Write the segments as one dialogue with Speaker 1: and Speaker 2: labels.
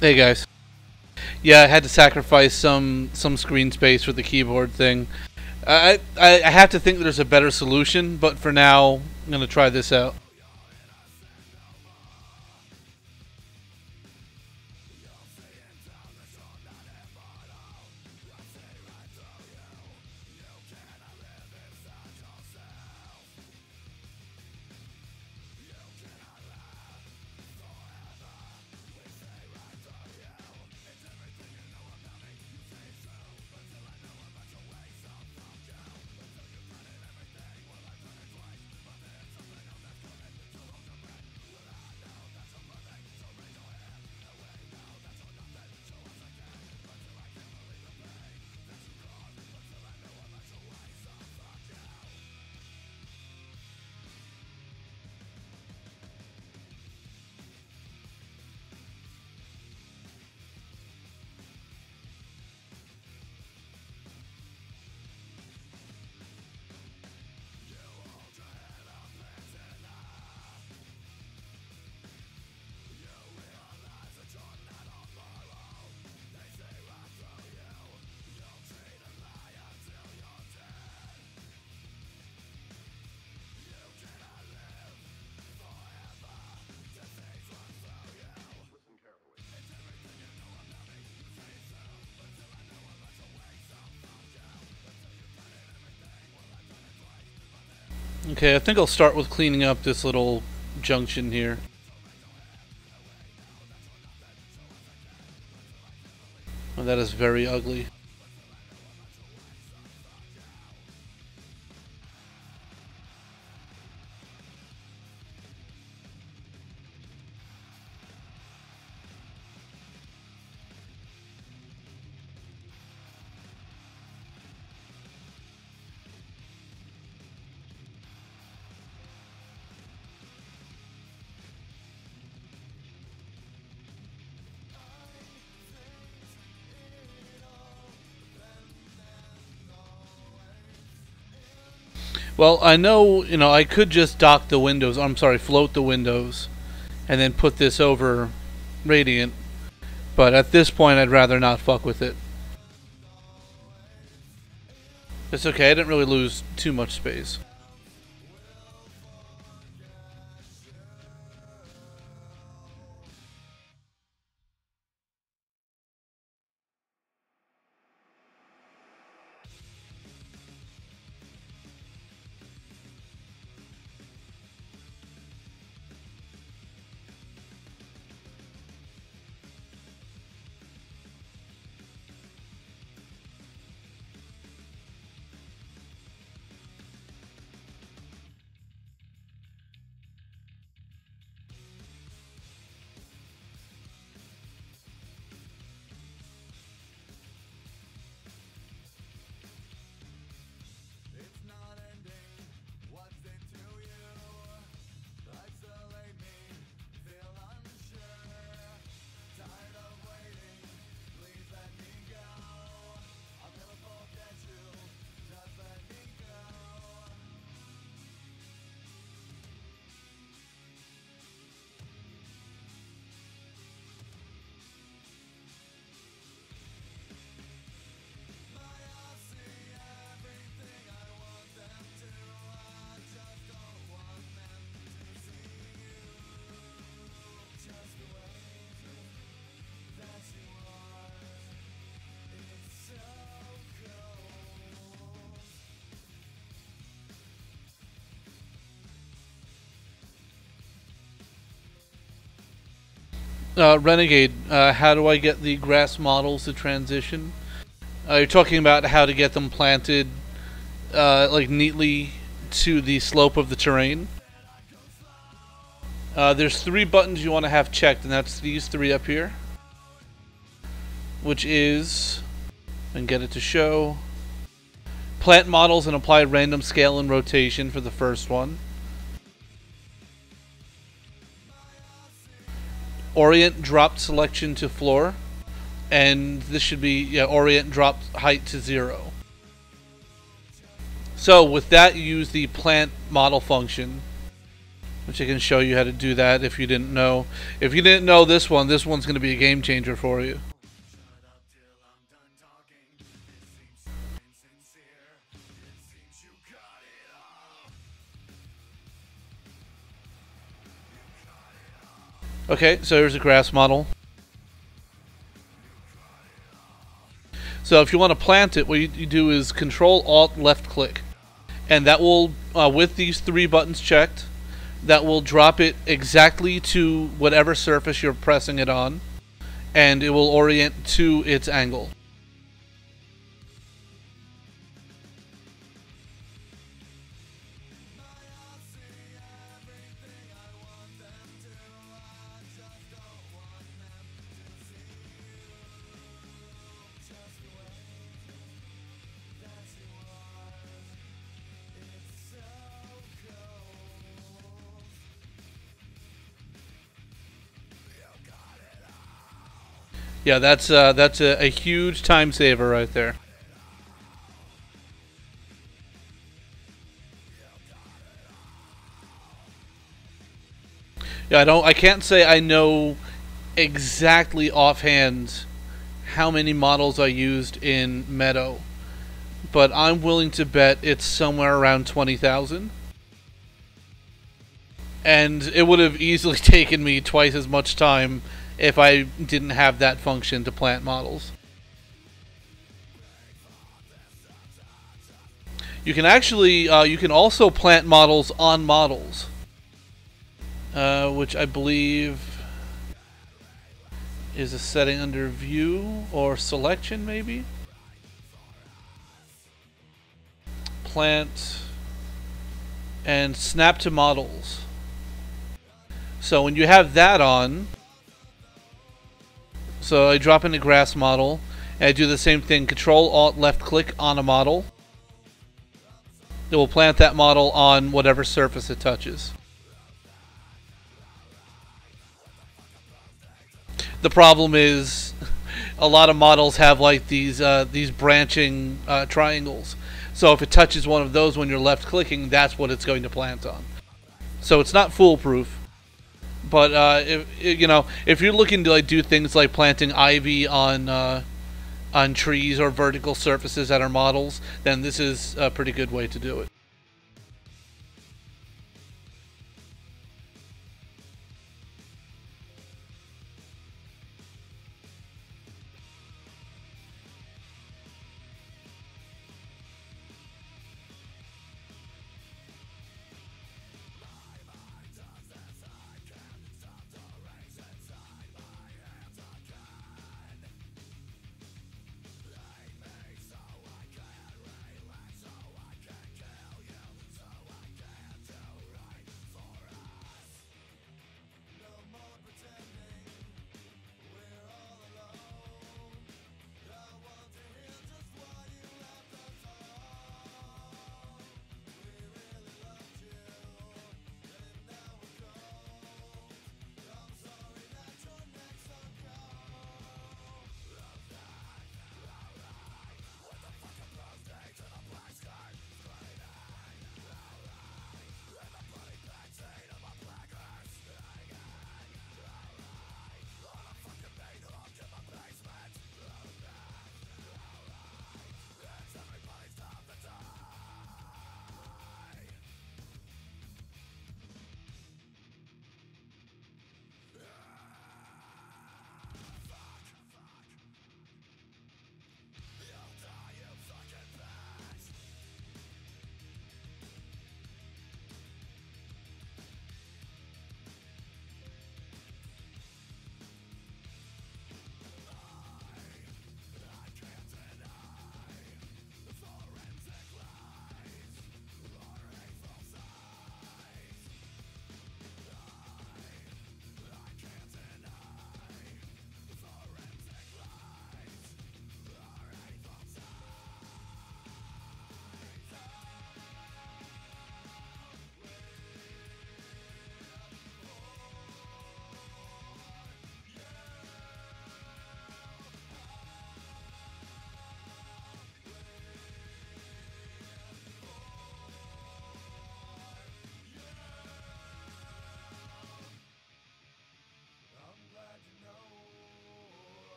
Speaker 1: Hey guys. Yeah, I had to sacrifice some screen space for the keyboard thing. I have to think there's a better solution, but for now, I'm gonna try this out. Okay, I think I'll start with cleaning up this little junction here. Oh, that is very ugly. Well, I know, I could just dock the windows, I'm sorry, float the windows, and then put this over Radiant, but at this point I'd rather not fuck with it. It's okay, I didn't really lose too much space. Renegade, how do I get the grass models to transition? You're talking about how to get them planted like neatly to the slope of the terrain. There's 3 buttons you want to have checked, and that's these 3 up here, which is, and get it to show, plant models and apply random scale and rotation for the first one. Orient dropped selection to floor, and this should be orient dropped height to 0. So with that, you use the plant model function, which I can show you how to do that if you didn't know. If you didn't know this one's going to be a game changer for you. Okay, so here's a grass model. So if you want to plant it, what you do is Control Alt left click, and that will, with these 3 buttons checked, that will drop it exactly to whatever surface you're pressing it on, and it will orient to its angle. Yeah, that's a huge time saver right there. Yeah, I can't say I know exactly offhand how many models I used in Meadow, but I'm willing to bet it's somewhere around 20,000. And it would have easily taken me twice as much time if I didn't have that function to plant models. You can actually, you can also plant models on models, which I believe is a setting under View or Selection, maybe? Plant and Snap to Models. So when you have that on, so I drop in a grass model, and I do the same thing, Control Alt left click on a model. It will plant that model on whatever surface it touches. The problem is a lot of models have like these branching triangles. So if it touches one of those when you're left clicking, that's what it's going to plant on. So it's not foolproof. But if you're looking to like do things like planting ivy on trees or vertical surfaces that are models, then this is a pretty good way to do it.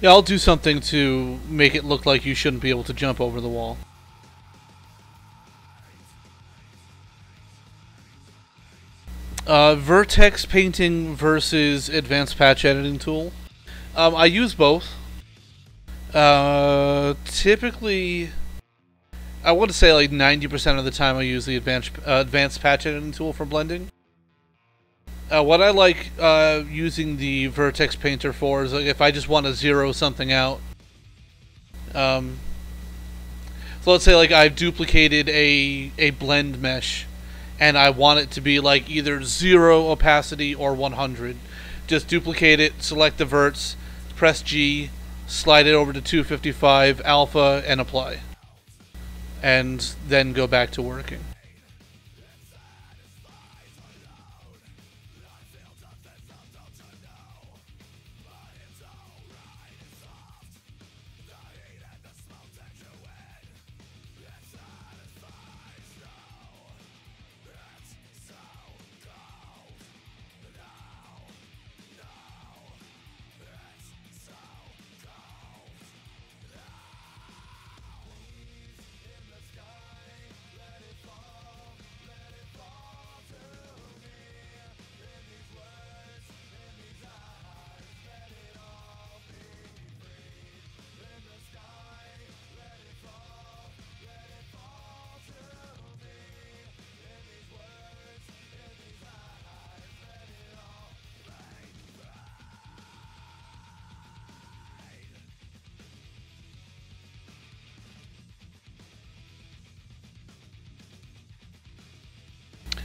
Speaker 1: Yeah, I'll do something to make it look like you shouldn't be able to jump over the wall. Vertex painting versus advanced patch editing tool. I use both. Typically, I want to say like 90% of the time I use the advanced patch editing tool for blending. What I like using the vertex painter for is like if I just want to zero something out. So let's say like I've duplicated a blend mesh and I want it to be like either 0 opacity or 100. Just duplicate it, select the verts, press G, slide it over to 255 alpha and apply. And then go back to working.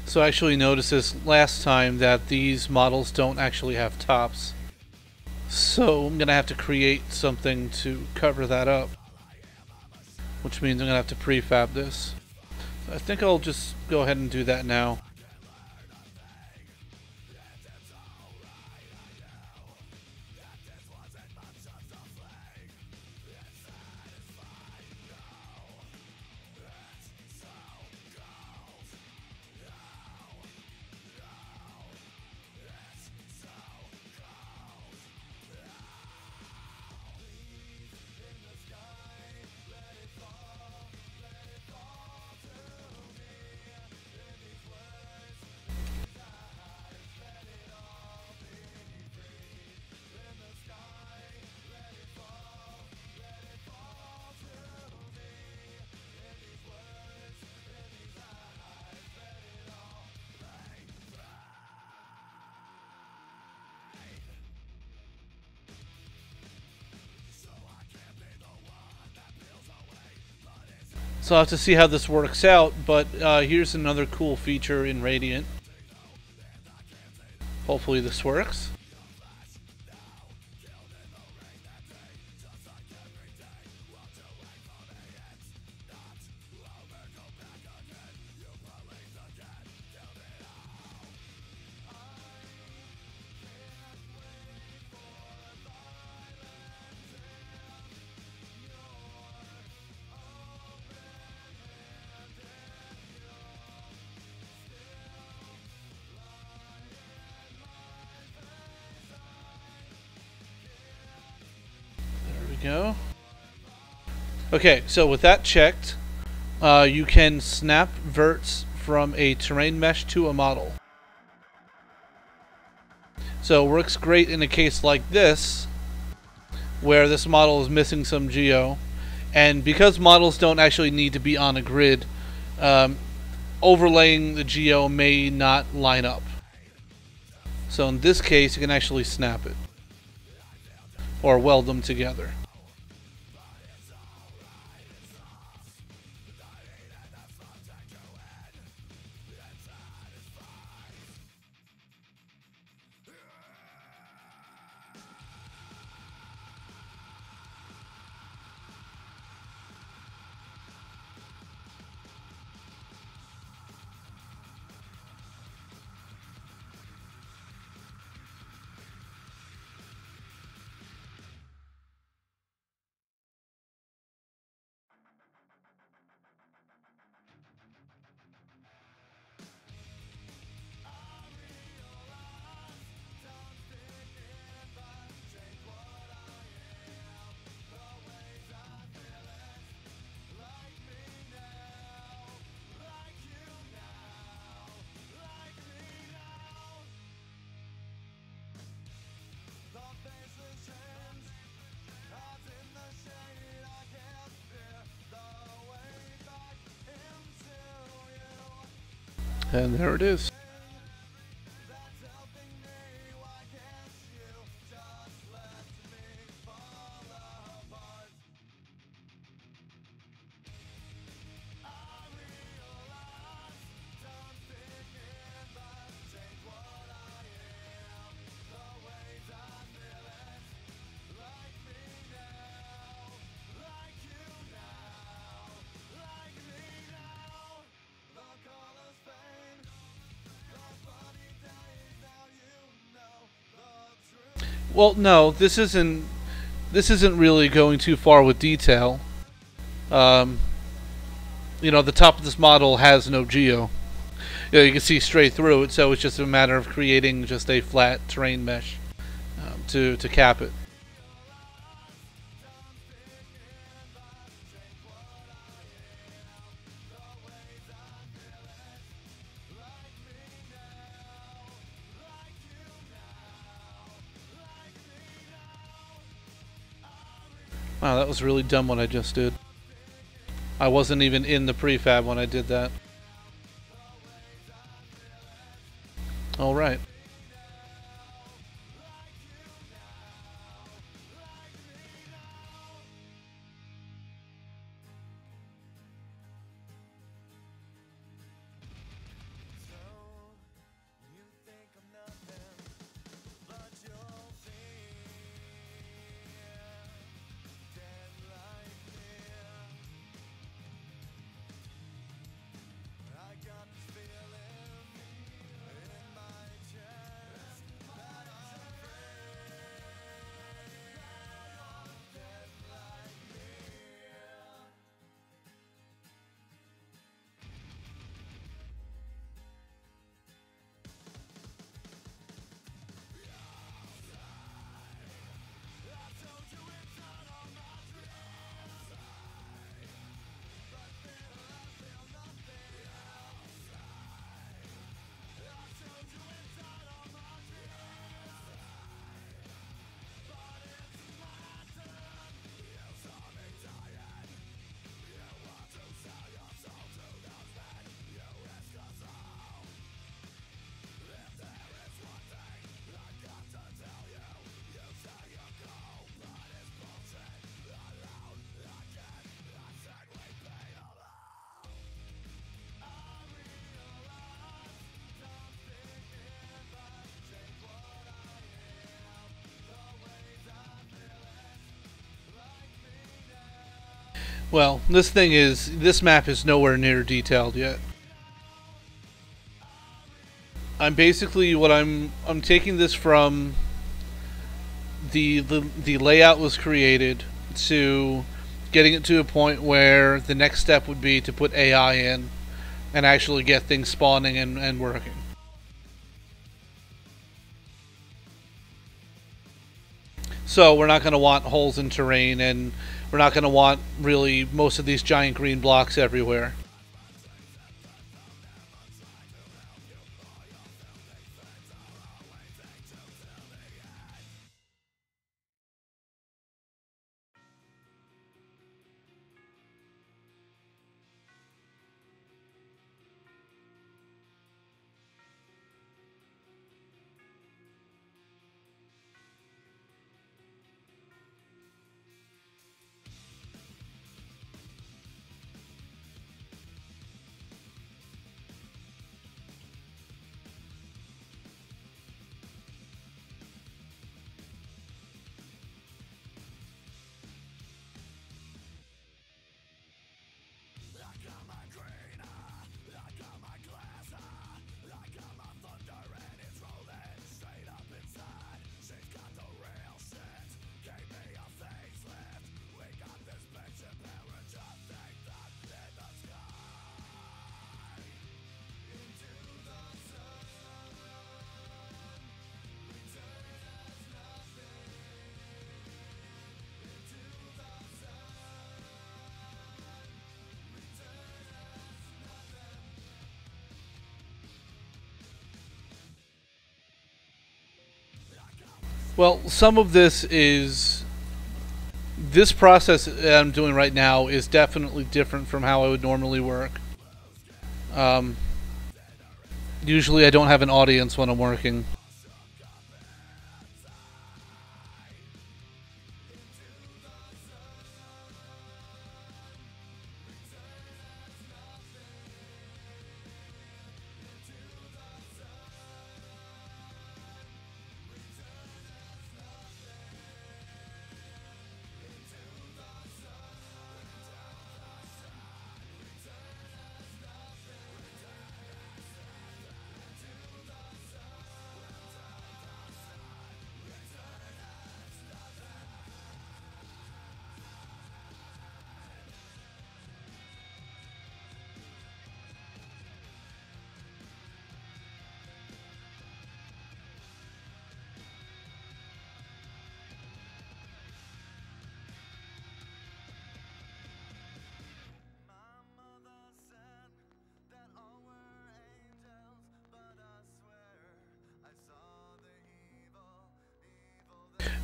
Speaker 1: So I actually noticed this last time that these models don't actually have tops. So I'm going to have to create something to cover that up. Which means I'm going to have to prefab this. So I think I'll just go ahead and do that now. So I'll have to see how this works out, but here's another cool feature in Radiant. Hopefully this works. Go. Okay, so with that checked, you can snap verts from a terrain mesh to a model. So it works great in a case like this, where this model is missing some geo, and because models don't actually need to be on a grid, overlaying the geo may not line up. So in this case, you can actually snap it, or weld them together. And there it is. Well, no, this isn't really going too far with detail. Um, the top of this model has no geo. You can see straight through it, so it's just a matter of creating just a flat terrain mesh to cap it. Wow, that was really dumb what I just did. I wasn't even in the prefab when I did that. Alright. Well, this map is nowhere near detailed yet. I'm basically I'm taking this from the layout was created to getting it to a point where the next step would be to put AI in and actually get things spawning and working. So we're not going to want holes in terrain, and we're not going to want really most of these giant green blocks everywhere. Well, some of this process that I'm doing right now is definitely different from how I would normally work. Usually I don't have an audience when I'm working.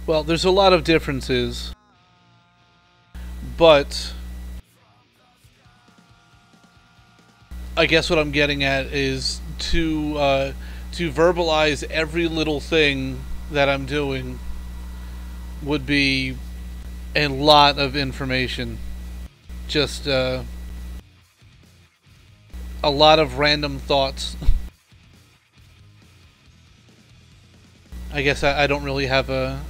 Speaker 1: Well, there's a lot of differences, but I guess what I'm getting at is to verbalize every little thing that I'm doing would be a lot of information. Just a lot of random thoughts. I guess I don't really have a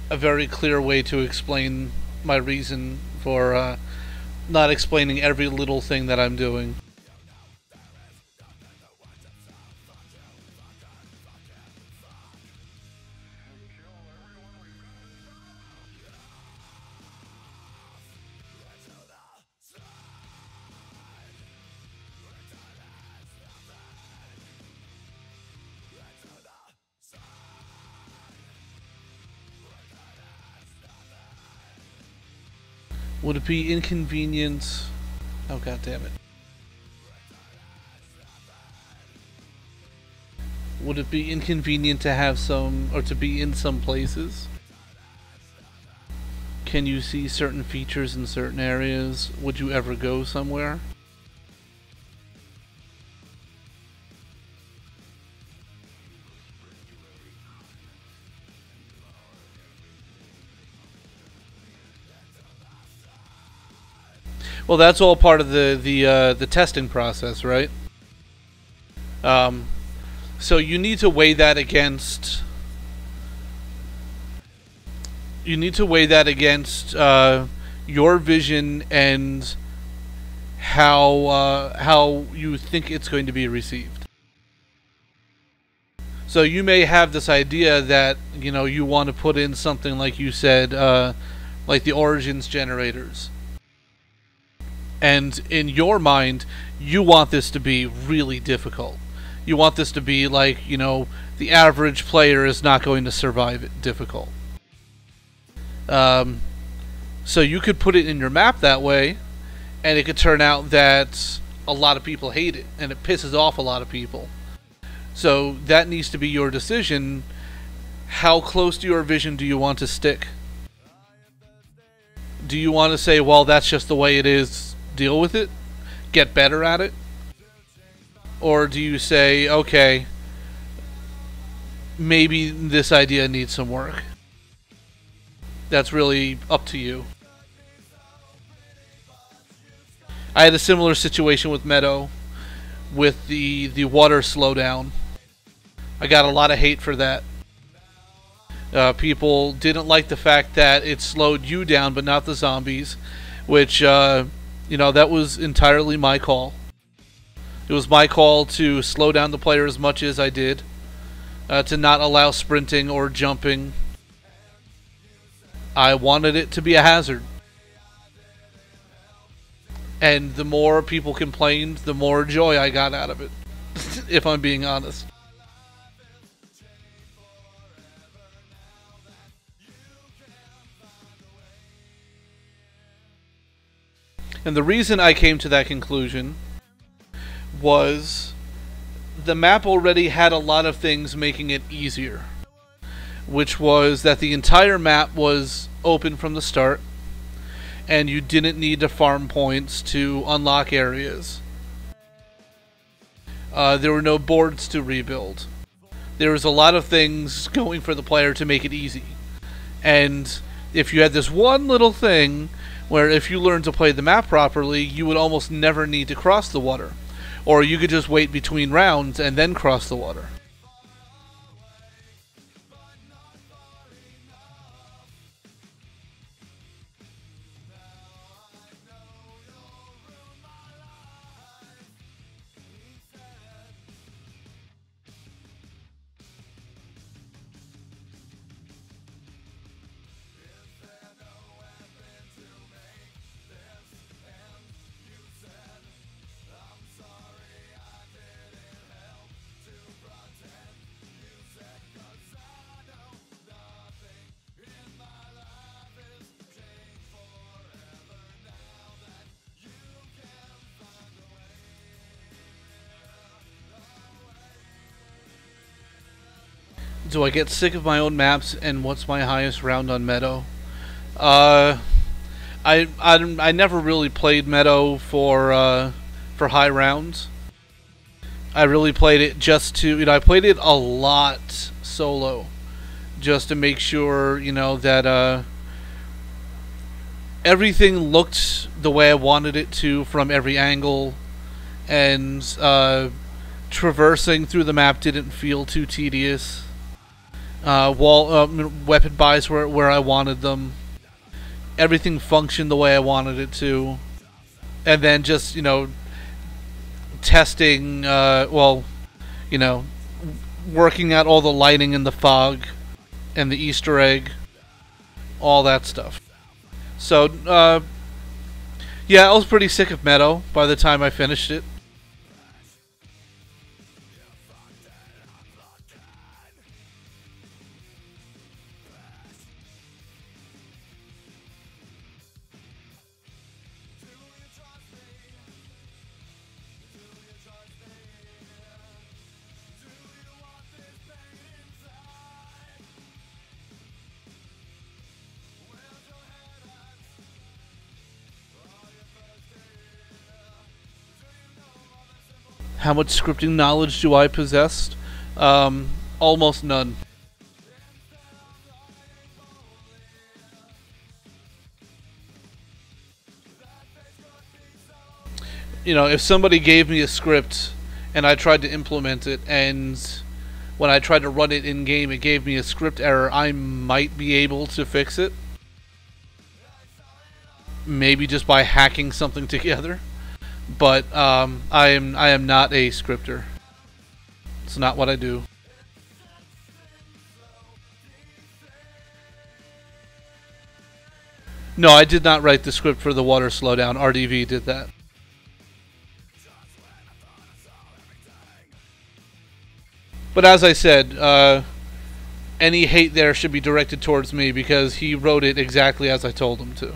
Speaker 1: very clear way to explain my reason for not explaining every little thing that I'm doing. Would it be inconvenient? Oh, god damn it. Would it be inconvenient to have some, or to be in some places? Can you see certain features in certain areas? Would you ever go somewhere? Well, that's all part of the testing process, right? So you need to weigh that against. You need to weigh that against your vision and how you think it's going to be received. So you may have this idea that you want to put in something like you said, like the origins generators. And in your mind, you want this to be really difficult. You want this to be like, the average player is not going to survive it difficult. So you could put it in your map that way, and it could turn out that a lot of people hate it, and it pisses off a lot of people. So that needs to be your decision. How close to your vision do you want to stick? Do you want to say, well, that's just the way it is, deal with it, get better at it? Or do you say, okay, maybe this idea needs some work? That's really up to you. I had a similar situation with Meadow, with the water slowdown. I got a lot of hate for that. People didn't like the fact that it slowed you down but not the zombies, which that was entirely my call. It was my call to slow down the player as much as I did, to not allow sprinting or jumping. I wanted it to be a hazard. And the more people complained, the more joy I got out of it, if I'm being honest. And the reason I came to that conclusion was the map already had a lot of things making it easier, which was that the entire map was open from the start, and you didn't need to farm points to unlock areas. There were no boards to rebuild. There was a lot of things going for the player to make it easy. And if you had this one little thing where if you learned to play the map properly, you would almost never need to cross the water. Or you could just wait between rounds and then cross the water. Do I get sick of my own maps, and what's my highest round on Meadow? I never really played Meadow for high rounds. I really played it just to, I played it a lot solo, just to make sure, that everything looked the way I wanted it to from every angle, and traversing through the map didn't feel too tedious. Weapon buys were where I wanted them. Everything functioned the way I wanted it to. And then just, testing, working out all the lighting and the fog and the Easter egg, all that stuff. So, yeah, I was pretty sick of Meadow by the time I finished it. How much scripting knowledge do I possess? Almost none. If somebody gave me a script and I tried to implement it, and when I tried to run it in game, it gave me a script error, I might be able to fix it. Maybe just by hacking something together. But I am not a scripter. It's not what I do. No, I did not write the script for the water slowdown. RDV did that. But as I said, any hate there should be directed towards me because he wrote it exactly as I told him to.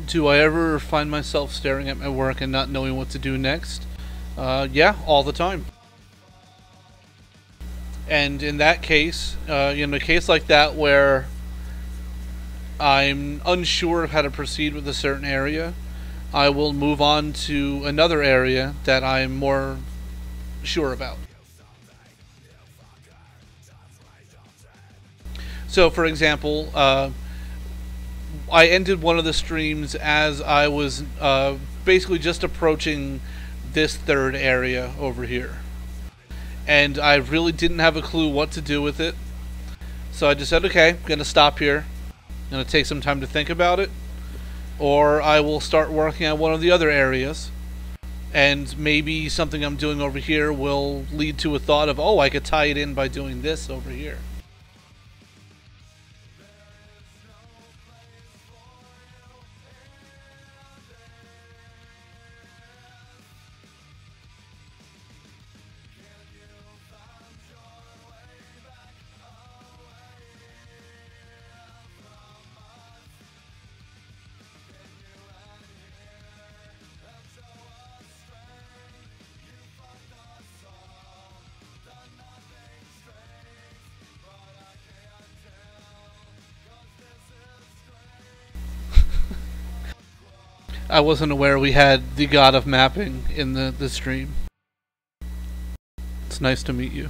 Speaker 1: Do I ever find myself staring at my work and not knowing what to do next? Yeah, all the time. And in that case, in a case like that where I'm unsure of how to proceed with a certain area, I will move on to another area that I'm more sure about. So, for example, I ended one of the streams as I was basically just approaching this third area over here. And I really didn't have a clue what to do with it. So I just said, okay, I'm going to stop here. I'm going to take some time to think about it. Or I will start working on one of the other areas. And maybe something I'm doing over here will lead to a thought of, oh, I could tie it in by doing this over here. I wasn't aware we had the god of mapping in the stream. It's nice to meet you.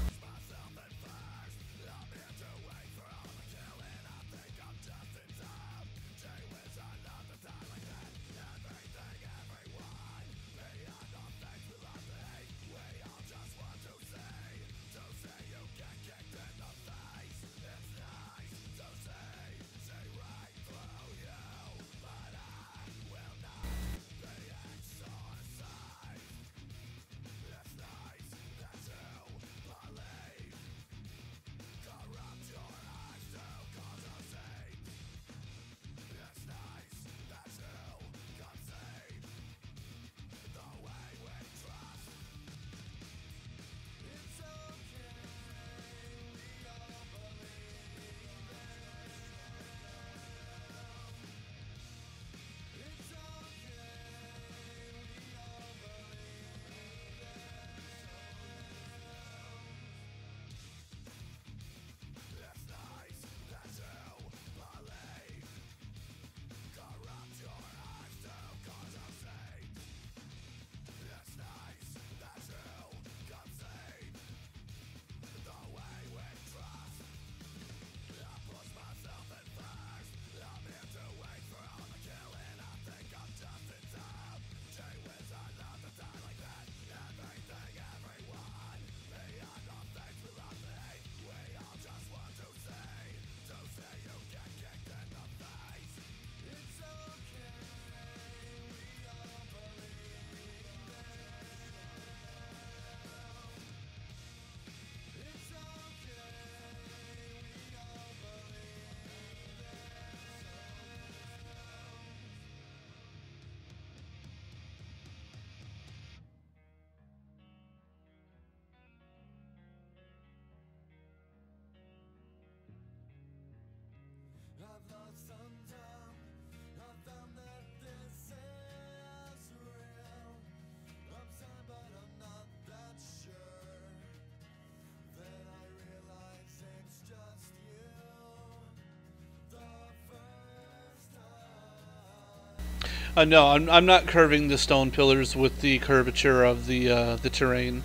Speaker 1: No, I'm not curving the stone pillars with the curvature of the terrain.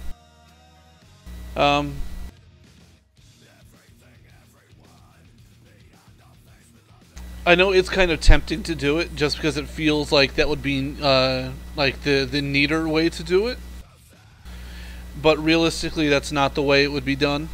Speaker 1: Um, I know it's kind of tempting to do it just because it feels like that would be like the neater way to do it. But realistically, that's not the way it would be done.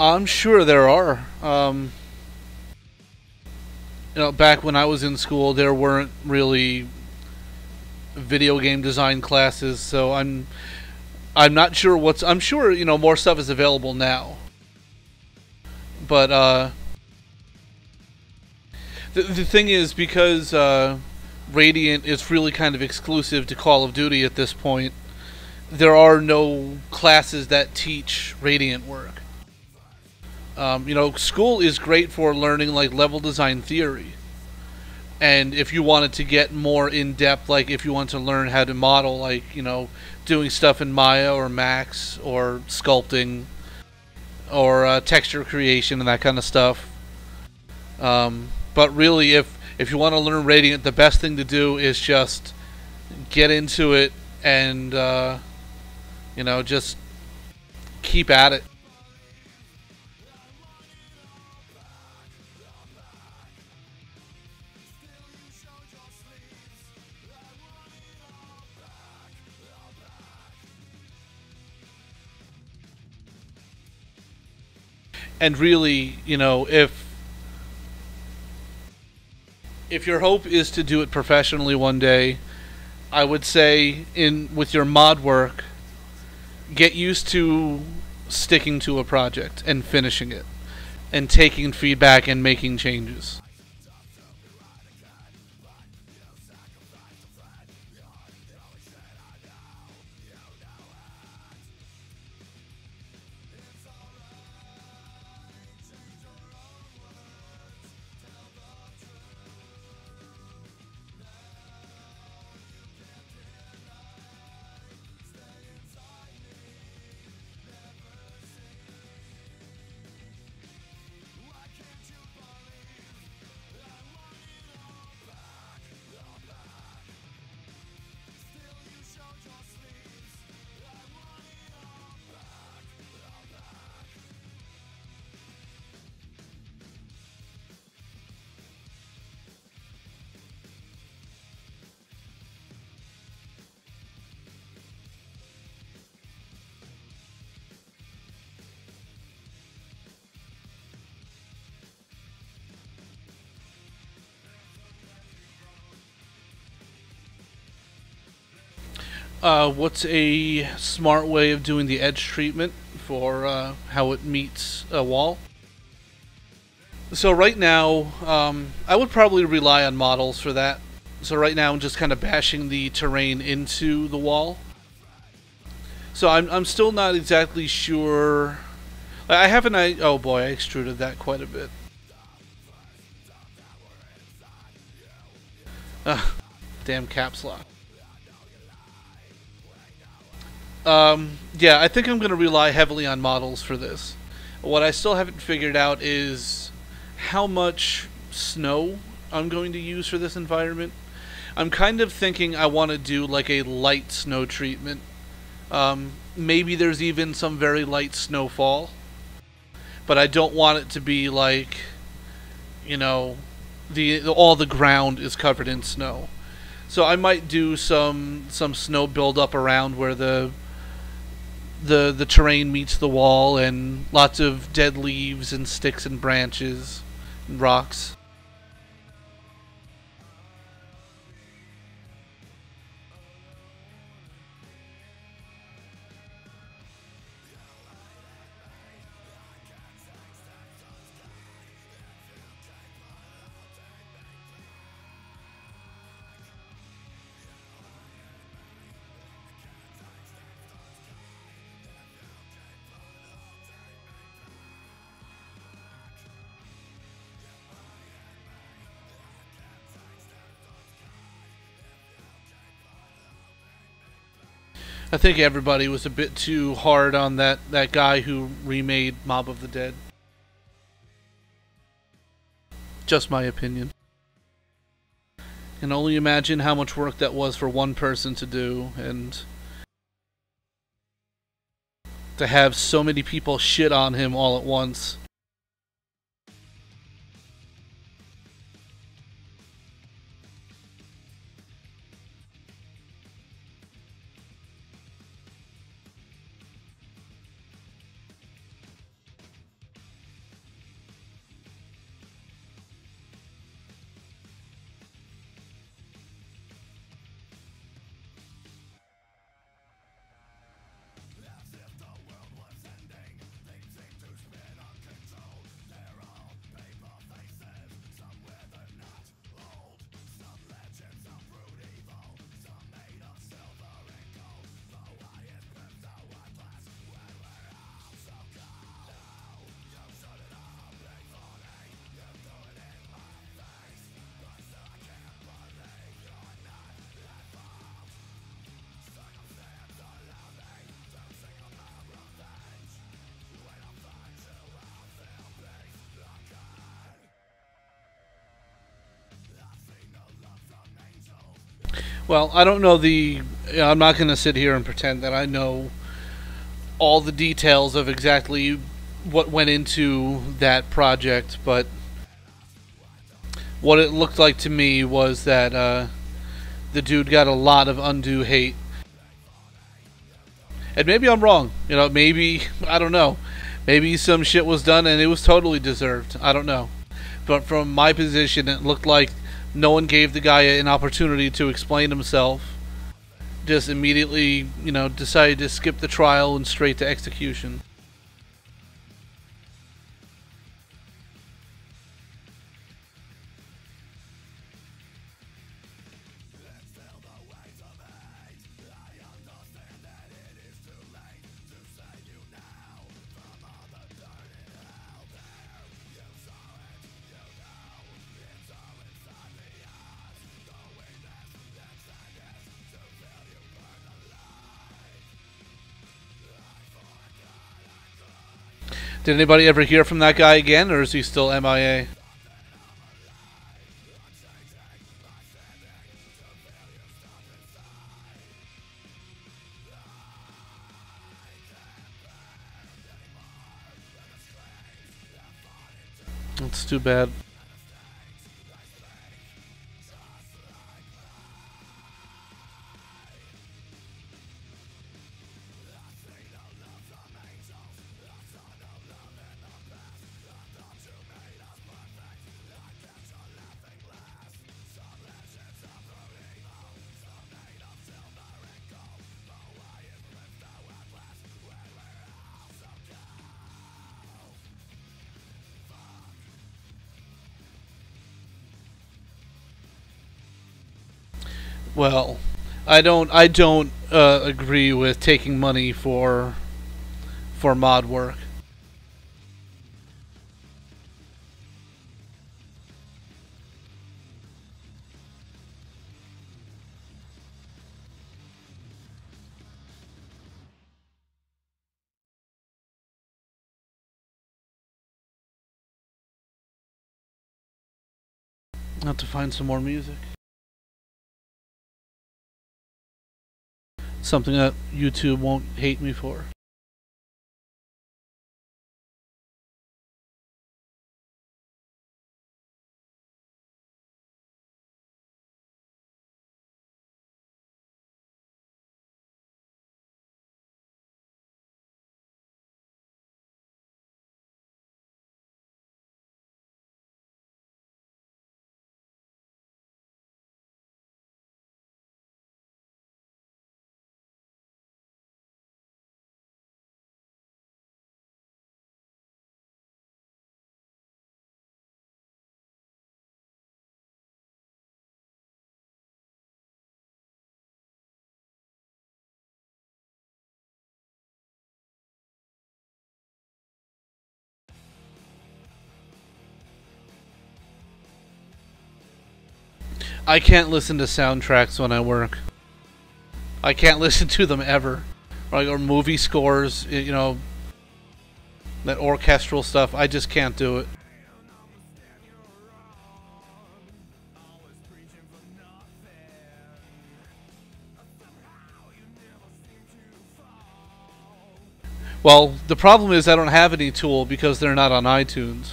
Speaker 1: I'm sure there are. Back when I was in school, there weren't really video game design classes, so I'm not sure what's. I'm sure more stuff is available now, but the thing is, because Radiant is really kind of exclusive to Call of Duty at this point, there are no classes that teach Radiant work. School is great for learning like level design theory. And if you wanted to get more in depth, like if you want to learn how to model, like, doing stuff in Maya or Max or sculpting or texture creation and that kind of stuff. But really, if you want to learn Radiant, the best thing to do is just get into it and, just keep at it. And really, if your hope is to do it professionally one day, I would say with your mod work, get used to sticking to a project and finishing it and taking feedback and making changes. What's a smart way of doing the edge treatment for how it meets a wall? So right now, I would probably rely on models for that. So right now I'm just kind of bashing the terrain into the wall. So I'm still not exactly sure. I haven't. Oh boy, I extruded that quite a bit. Damn caps lock. Yeah, I think I'm going to rely heavily on models for this. What I still haven't figured out is how much snow I'm going to use for this environment. I'm kind of thinking I want to do like a light snow treatment. Maybe there's even some very light snowfall. But I don't want it to be like, all the ground is covered in snow. So I might do some snow buildup around where the terrain meets the wall, and lots of dead leaves and sticks and branches and rocks. I think everybody was a bit too hard on that guy who remade Mob of the Dead. Just my opinion. Can only imagine how much work that was for one person to do, and to have so many people shit on him all at once. Well, I don't know I'm not going to sit here and pretend that I know all the details of exactly what went into that project, but what it looked like to me was that the dude got a lot of undue hate. And maybe I'm wrong. Maybe, I don't know. Maybe some shit was done and it was totally deserved. I don't know. But from my position, it looked like no one gave the guy an opportunity to explain himself. Just immediately, decided to skip the trial and straight to execution. Did anybody ever hear from that guy again, or is he still MIA? That's too bad. Well, I don't agree with taking money for mod work. I'll have to find some more music. Something that YouTube won't hate me for. I can't listen to soundtracks when I work. I can't listen to them ever. Or movie scores, that orchestral stuff. I just can't do it. Well, the problem is I don't have any Tool because they're not on iTunes.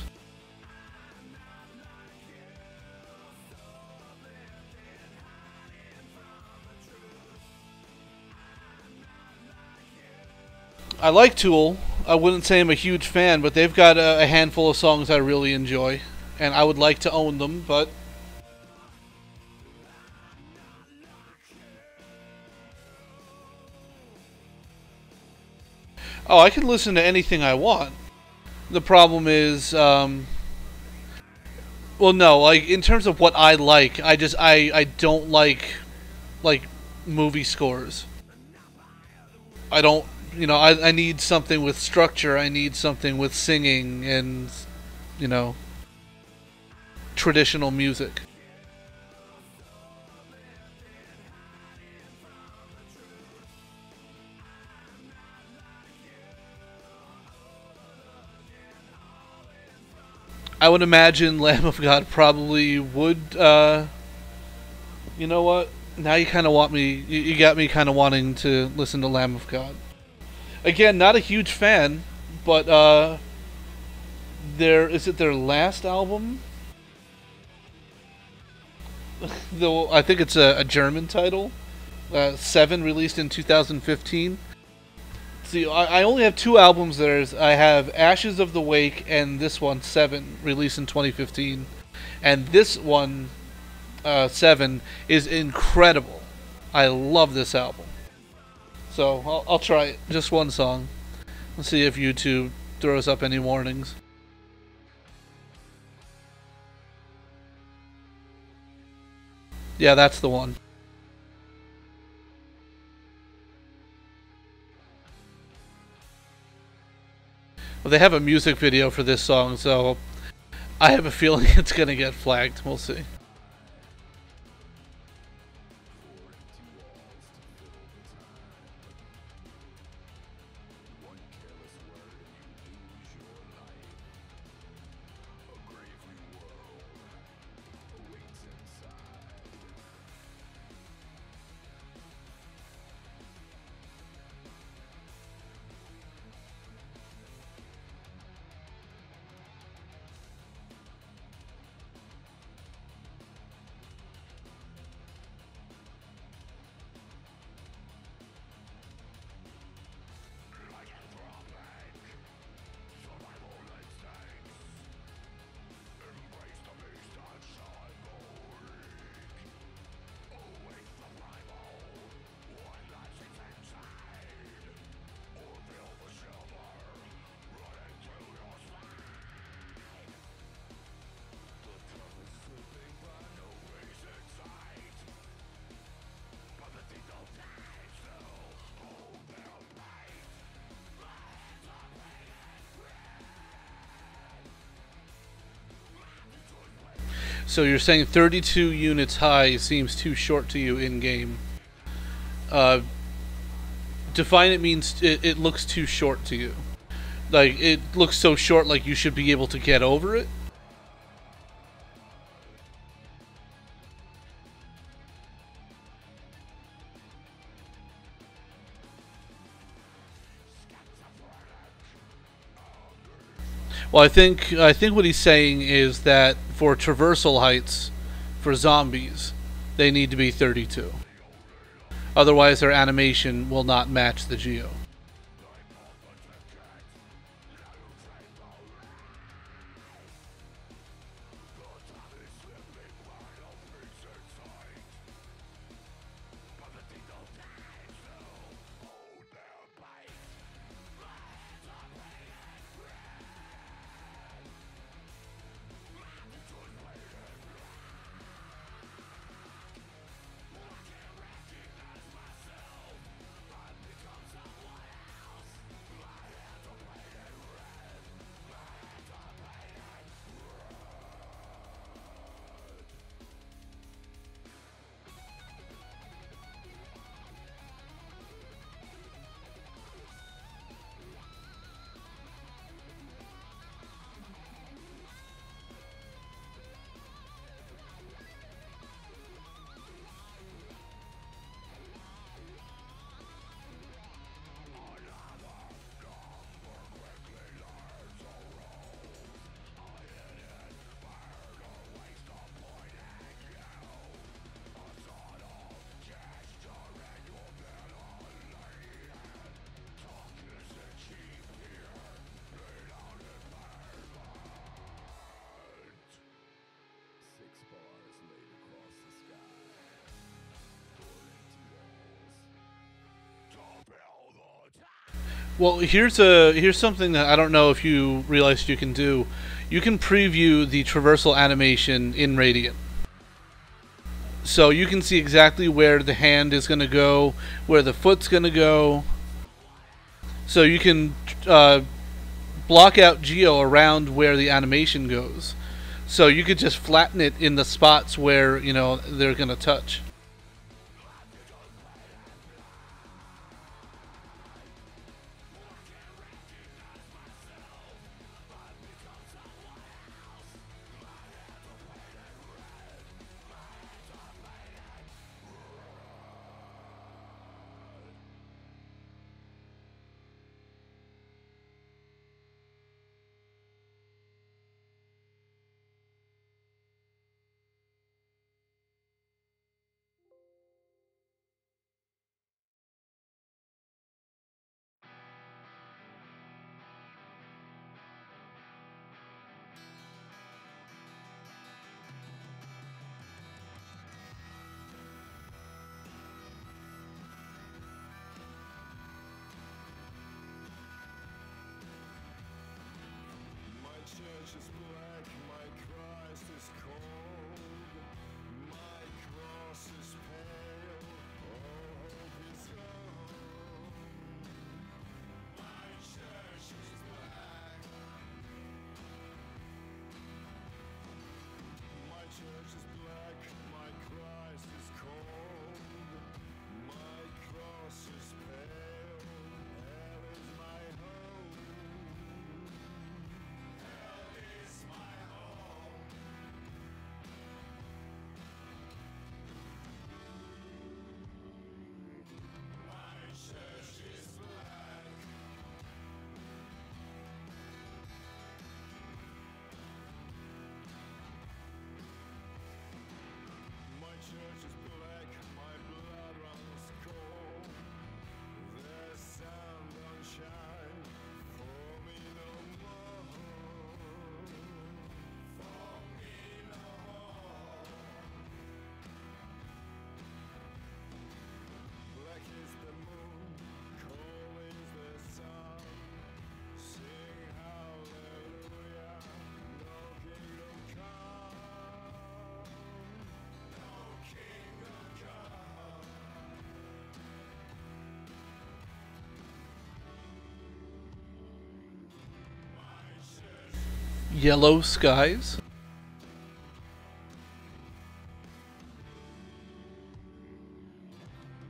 Speaker 1: I like Tool. I wouldn't say I'm a huge fan, but they've got a handful of songs I really enjoy, and I would like to own them, but oh, I can listen to anything I want. The problem is, well, no, like in terms of what I like, I don't like movie scores. I don't, I need something with structure. I need something with singing and, you know, traditional music. I would imagine Lamb of God probably would, you know what? Now you kind of want me. You got me kind of wanting to listen to Lamb of God. Again, not a huge fan, but is it their last album? Though I think it's a German title. 7, released in 2015. See, I only have 2 albums. I have Ashes of the Wake and this one, 7, released in 2015. And this one, 7, is incredible. I love this album. So I'll try it. Just one song. Let's see if YouTube throws up any warnings. Yeah, that's the one. Well, they have a music video for this song, so I have a feeling it's gonna get flagged. We'll see. So you're saying 32 units high seems too short to you in game. Define it means it looks too short to you. Like, it looks so short, like you should be able to get over it. Well, I think what he's saying is that for traversal heights for zombies, they need to be 32. Otherwise, their animation will not match the geo. Well, here's something that I don't know if you realized you can do. You can preview the traversal animation in Radiant. So you can see exactly where the hand is going to go, where the foot's going to go. So you can block out geo around where the animation goes. So you could just flatten it in the spots where, you know, they're going to touch.
Speaker 2: church is black, my Christ is cold. My cross is pale, all hope is gone. My church is black. My church is black, my Christ is cold. My cross is pale, hell is my home. Hell is my home. My church is black. My church is black, my blood runs cold. The sun don't shine for me no more. For me no more. Black is the moon, cold is the sun. Sing hallelujah, no kingdom come. No kingdom come. My church.
Speaker 1: Yellow skies.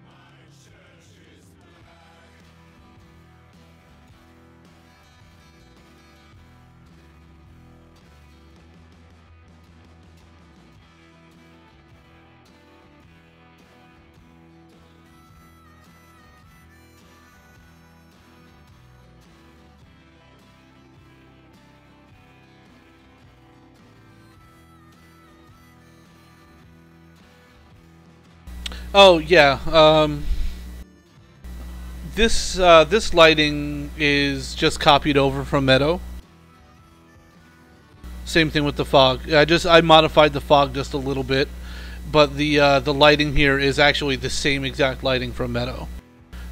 Speaker 2: My church is black.
Speaker 1: Oh yeah. This lighting is just copied over from Meadow. Same thing with the fog. I modified the fog just a little bit, but the lighting here is actually the same exact lighting from Meadow,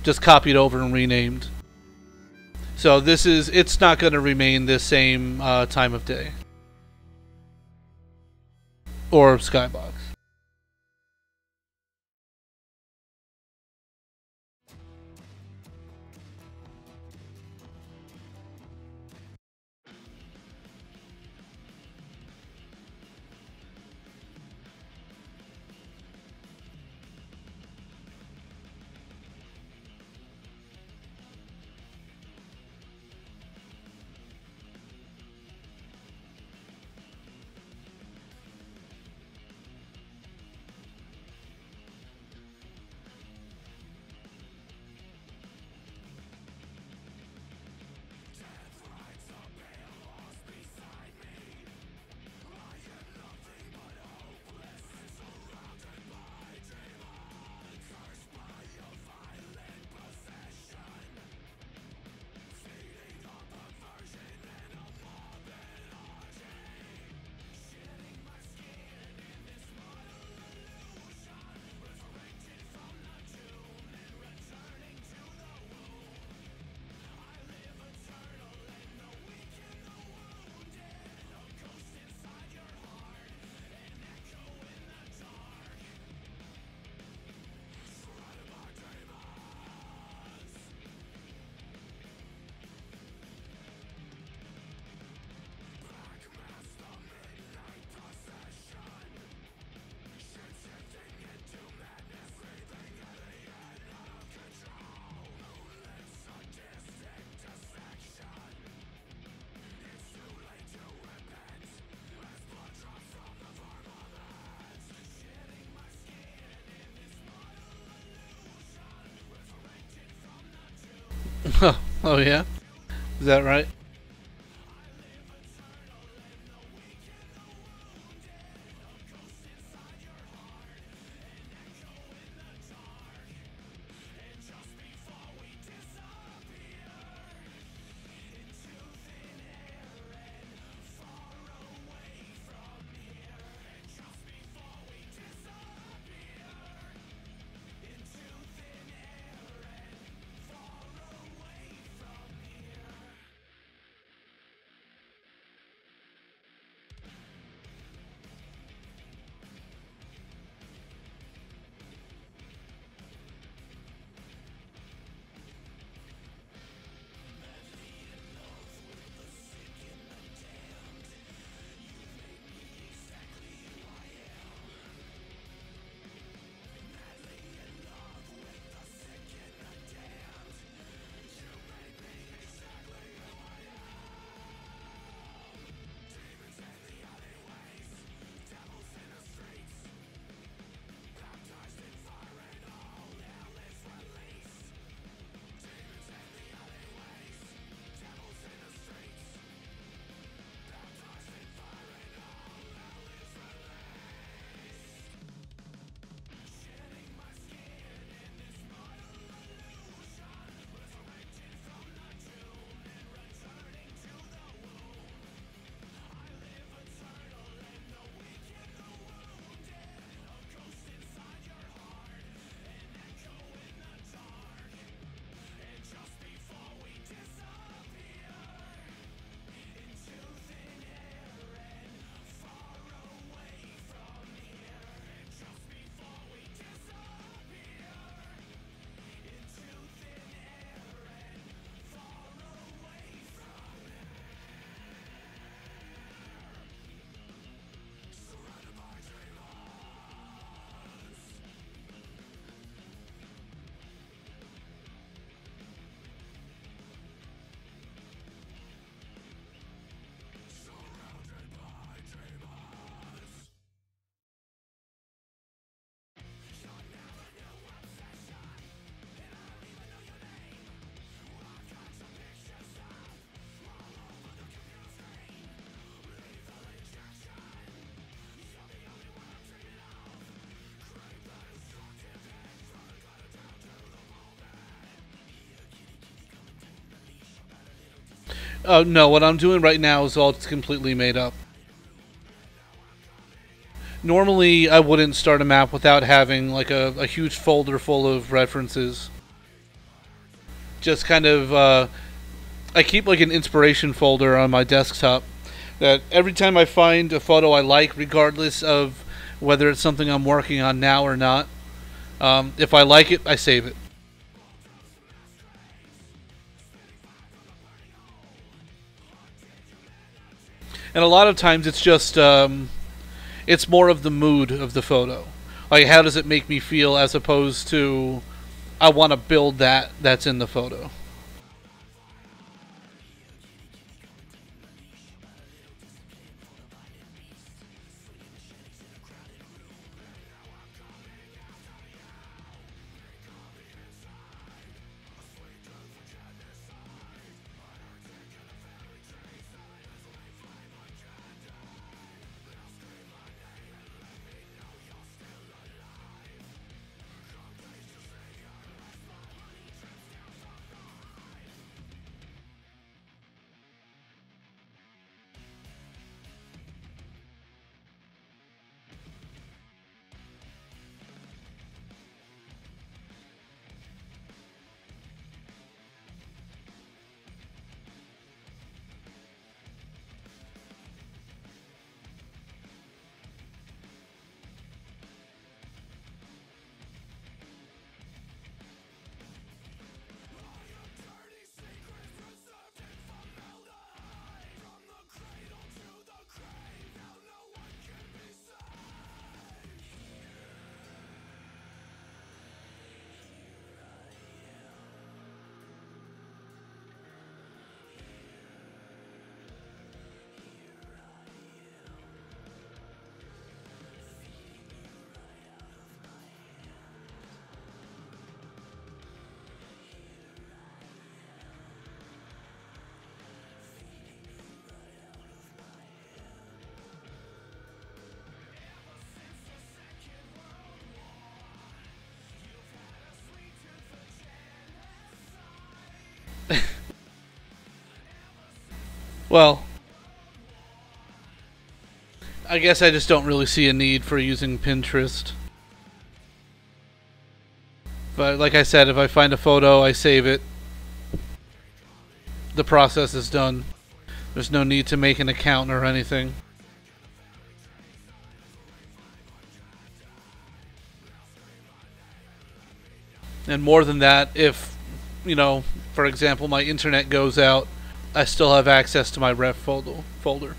Speaker 1: just copied over and renamed. So it's not going to remain the same time of day or skybox. Oh yeah? Is that right? Oh no, what I'm doing right now is all completely made up. Normally, I wouldn't start a map without having like a huge folder full of references. Just kind of, I keep like an inspiration folder on my desktop that every time I find a photo I like, regardless of whether it's something I'm working on now or not, if I like it, I save it. And a lot of times it's just, it's more of the mood of the photo. Like, how does it make me feel as opposed to, I want to build that's in the photo. Well, I guess I just don't really see a need for using Pinterest. But like I said, if I find a photo, I save it. The process is done. There's no need to make an account or anything. And more than that, if, for example, my internet goes out, I still have access to my ref folder.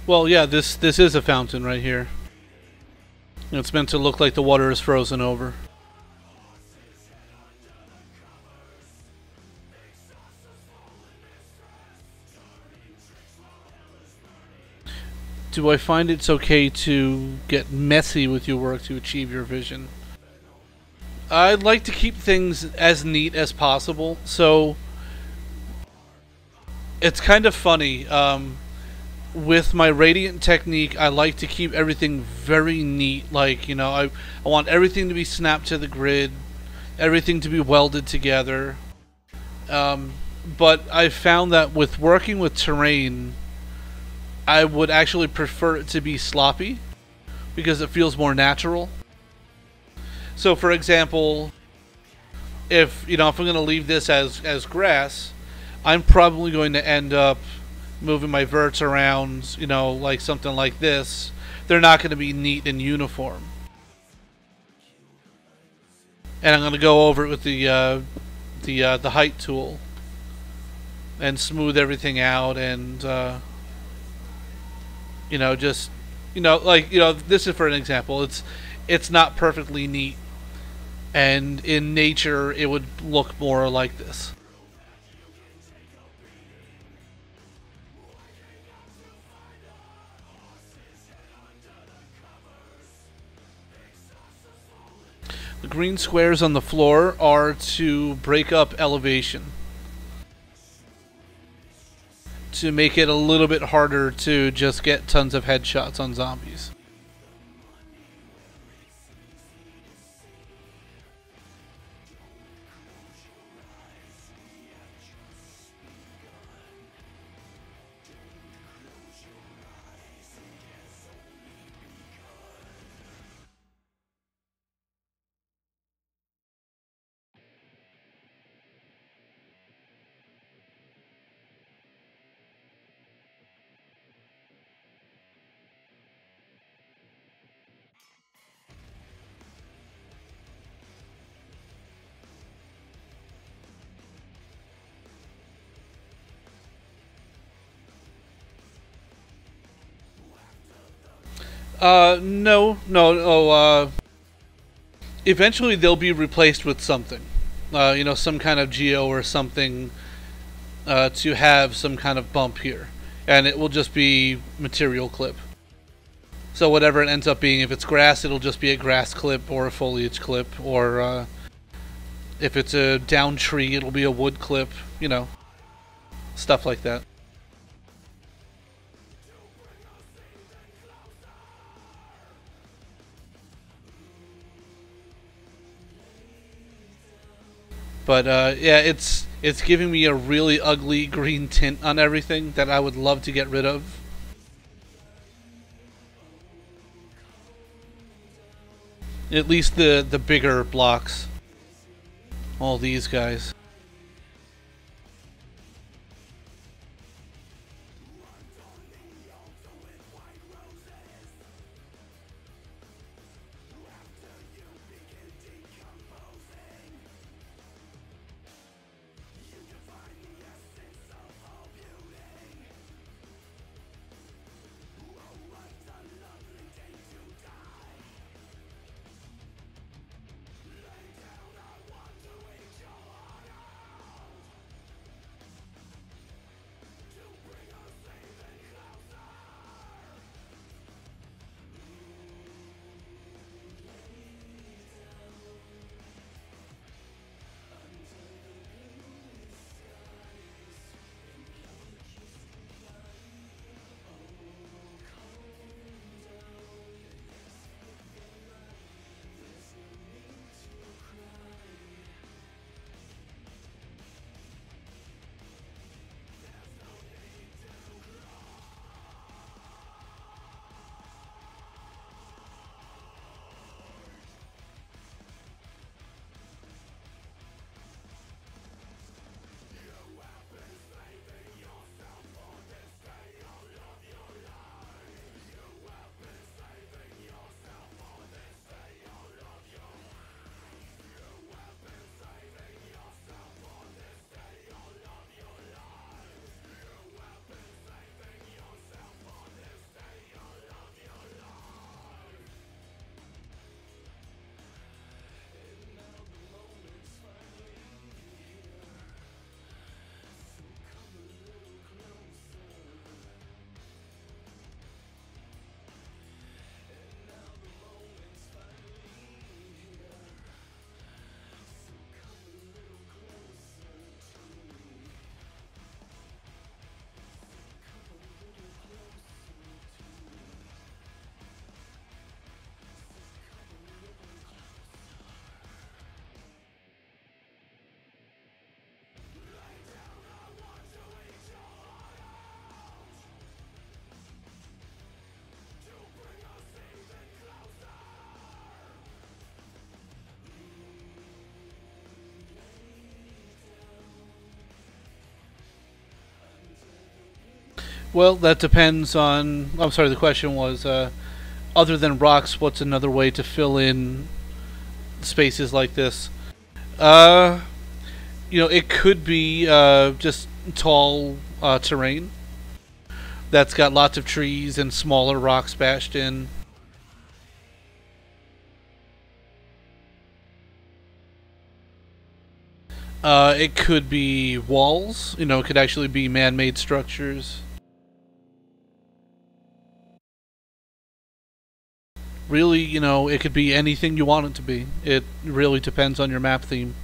Speaker 1: Well, yeah, this is a fountain right here. It's meant to look like the water is frozen over. Do I find it's okay to get messy with your work to achieve your vision? I'd like to keep things as neat as possible, so it's kind of funny. With my radiant technique, I like to keep everything very neat. Like, you know, I want everything to be snapped to the grid, everything to be welded together. But I found that with working with terrain, I would actually prefer it to be sloppy because it feels more natural. So, for example, if you know if I'm going to leave this as grass, I'm probably going to end up moving my verts around. You know, like something like this. They're not going to be neat and uniform. And I'm going to go over it with the height tool and smooth everything out and you know, just like this is for an example. It's not perfectly neat, and in nature it would look more like this. The green squares on the floor are to break up elevation, to make it a little bit harder to just get tons of headshots on zombies. No. Eventually they'll be replaced with something. You know, some kind of geo or something to have some kind of bump here. And it will just be material clip. So whatever it ends up being, if it's grass, it'll just be a grass clip or a foliage clip. Or if it's a down tree, it'll be a wood clip. You know, stuff like that. But yeah, it's giving me a really ugly green tint on everything that I would love to get rid of. At least the bigger blocks. All these guys. Well, that depends on. I'm sorry. The question was, other than rocks, what's another way to fill in spaces like this? Uh, it could be just tall terrain that's got lots of trees and smaller rocks bashed in. It could be walls. It could actually be man-made structures. Really, it could be anything you want it to be. It really depends on your map theme.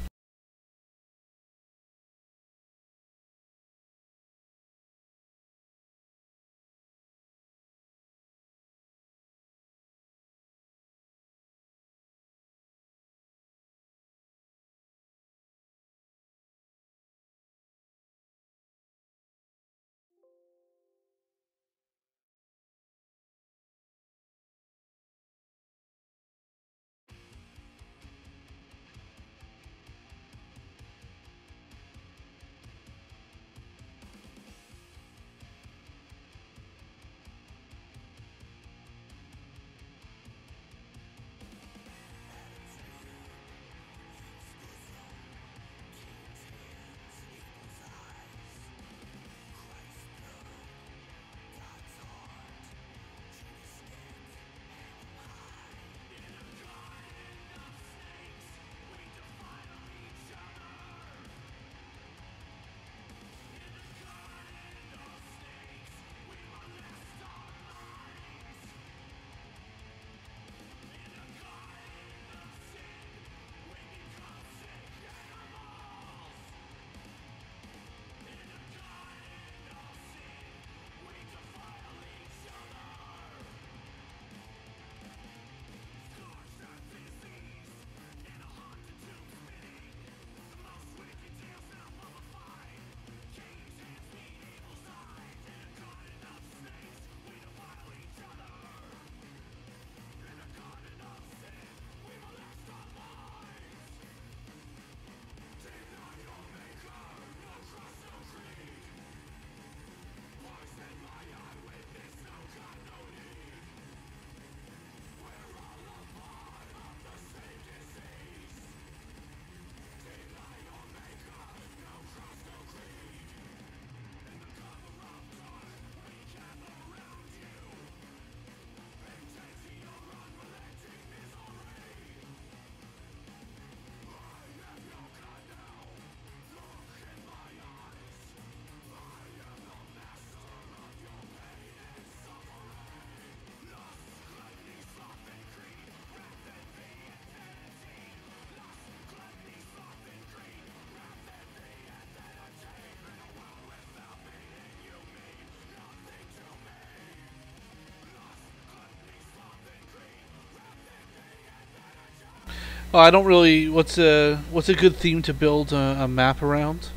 Speaker 1: Oh, I don't really. What's a good theme to build a map around?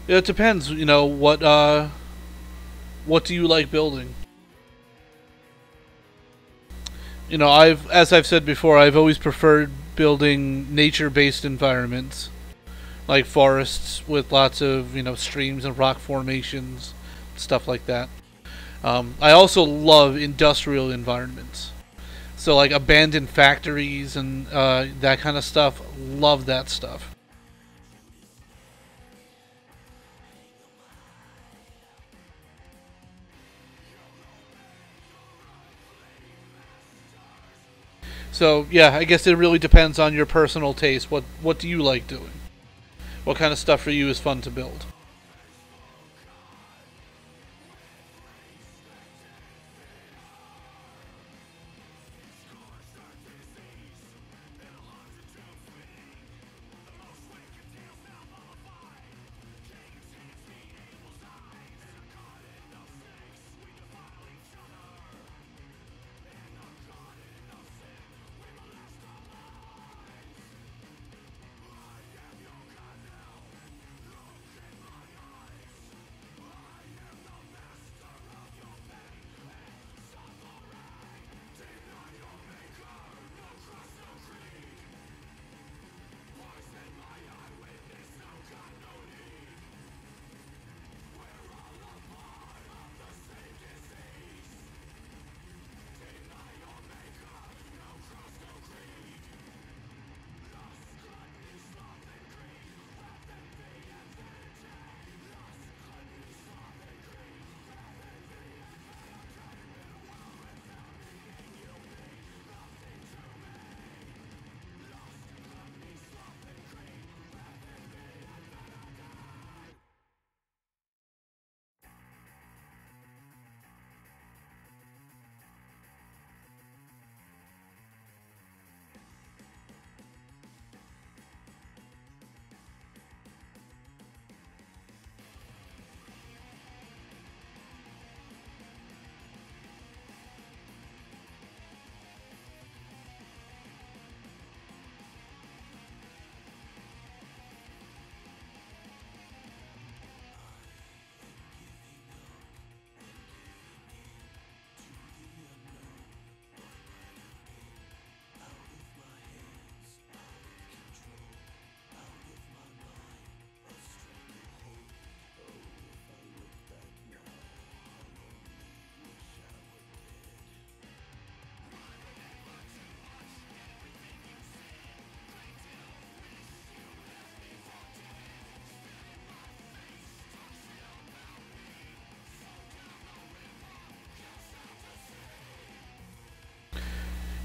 Speaker 1: It depends. What do you like building? As I've said before, I've always preferred building nature-based environments, like forests with lots of streams and rock formations, stuff like that. I also love industrial environments, so like abandoned factories and that kind of stuff. Love that stuff. So yeah, I guess it really depends on your personal taste. What do you like doing? What kind of stuff for you is fun to build?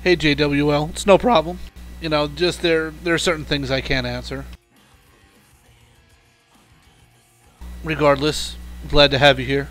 Speaker 1: Hey JWL, it's no problem. You know, just there are certain things I can't answer. Regardless, glad to have you here.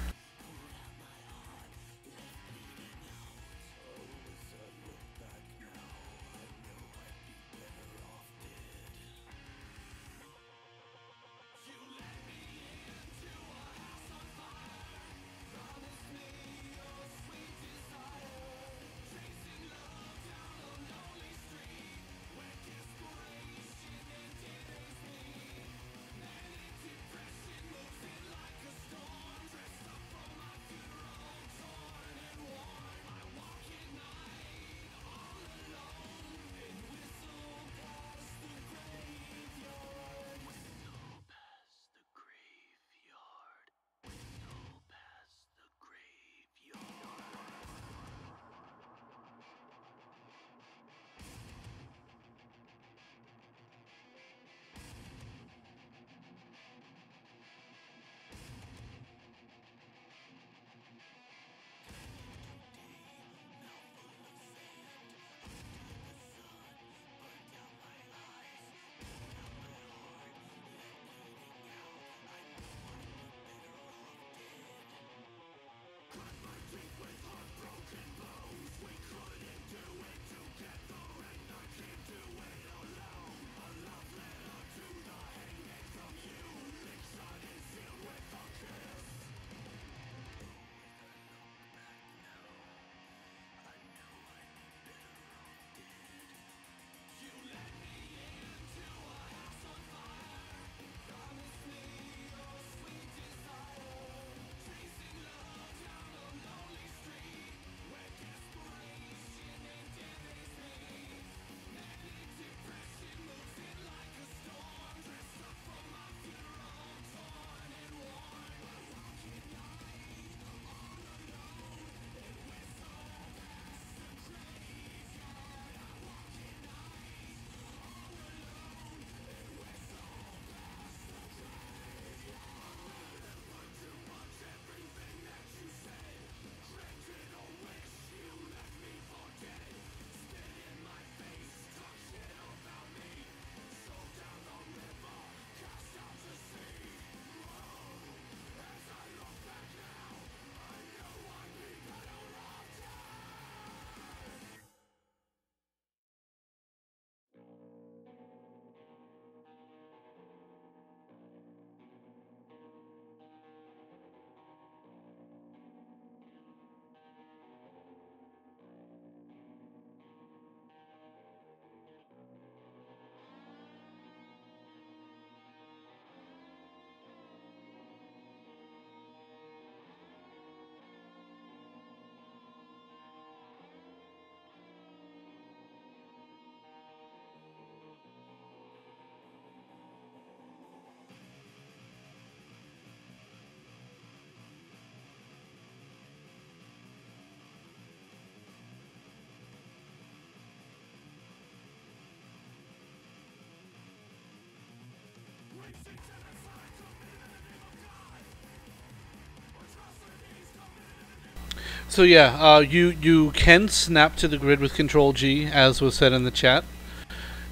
Speaker 1: So yeah, you can snap to the grid with Control G, as was said in the chat.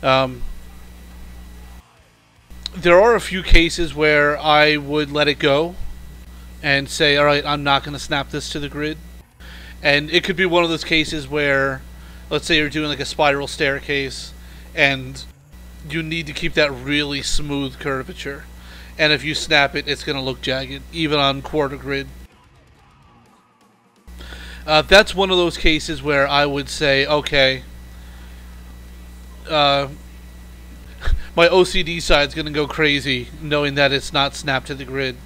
Speaker 1: Um, there are a few cases where I would let it go and say, all right, I'm not going to snap this to the grid. And it could be one of those cases where, let's say you're doing like a spiral staircase and you need to keep that really smooth curvature. And if you snap it, it's going to look jagged, even on quarter grid. That's one of those cases where I would say, okay, my OCD side's going to go crazy knowing that it's not snapped to the grid.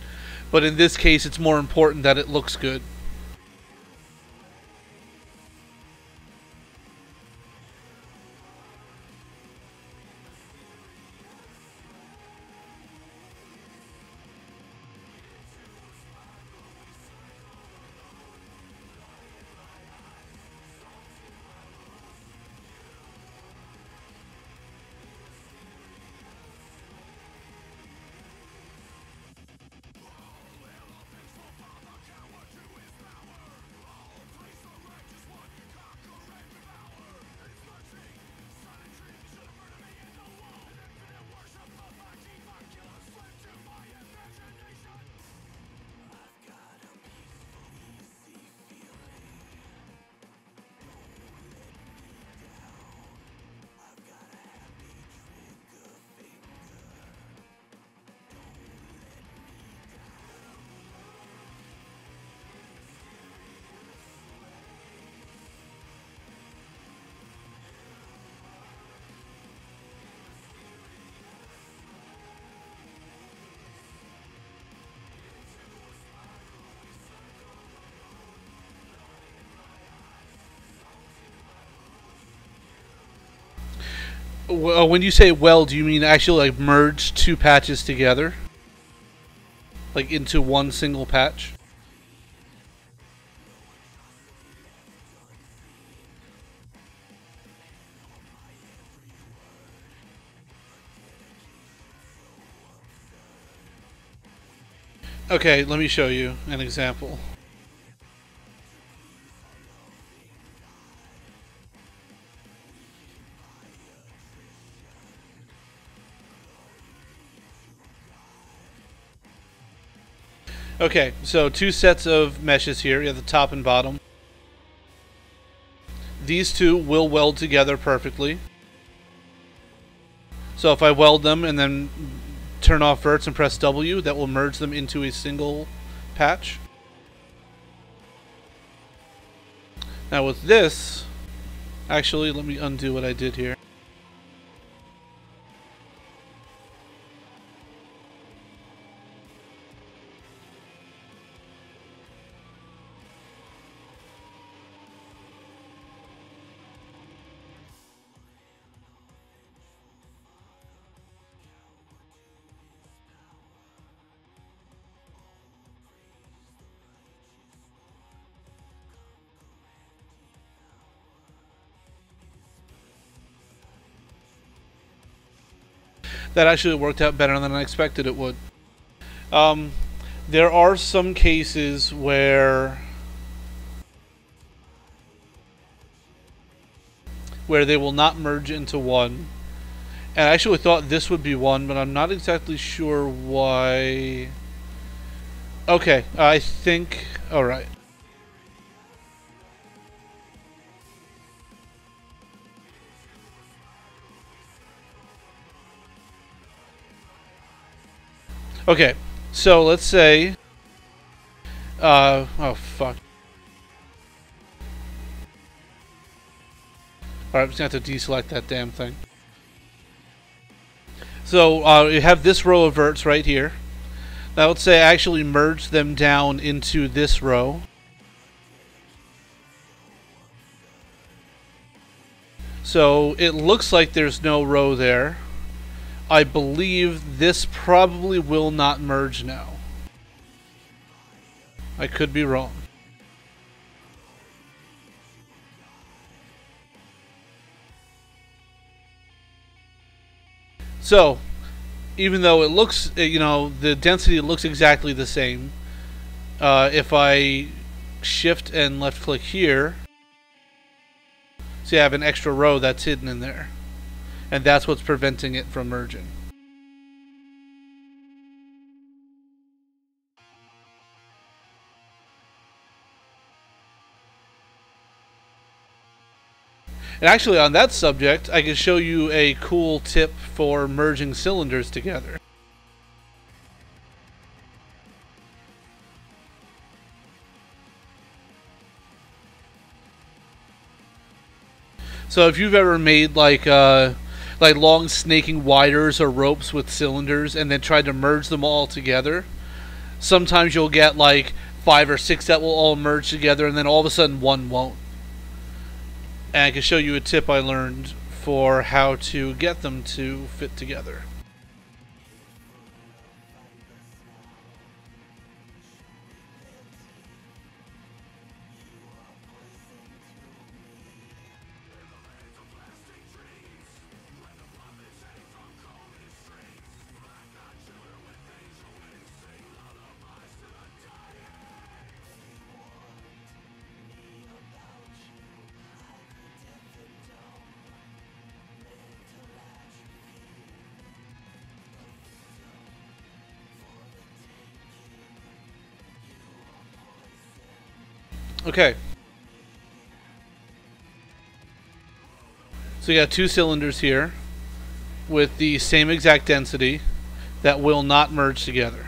Speaker 1: But in this case, it's more important that it looks good. When you say weld, do you mean actually like merge two patches together? Like into one single patch? Okay, let me show you an example. Okay, so two sets of meshes here. You have the top and bottom. These two will weld together perfectly. So if I weld them and then turn off verts and press W, that will merge them into a single patch. Now with this, actually, let me undo what I did here. That actually worked out better than I expected it would. There are some cases where they will not merge into one. And I actually thought this would be one, but I'm not exactly sure why. Okay, I think... Alright. Okay, so let's say... oh, fuck. Alright, I'm just going to have to deselect that damn thing. So, you have this row of verts right here. Now let's say I actually merge them down into this row. So, it looks like there's no row there. I believe this probably will not merge now. I could be wrong. So, even though it looks, you know, the density looks exactly the same, if I shift and left click here, see I have an extra row that's hidden in there. And that's what's preventing it from merging. And actually on that subject, I can show you a cool tip for merging cylinders together. So if you've ever made like long snaking wires or ropes with cylinders and then tried to merge them all together, sometimes you'll get like 5 or 6 that will all merge together and then all of a sudden one won't. And I can show you a tip I learned for how to get them to fit together. Okay. So you got 2 cylinders here with the same exact density that will not merge together.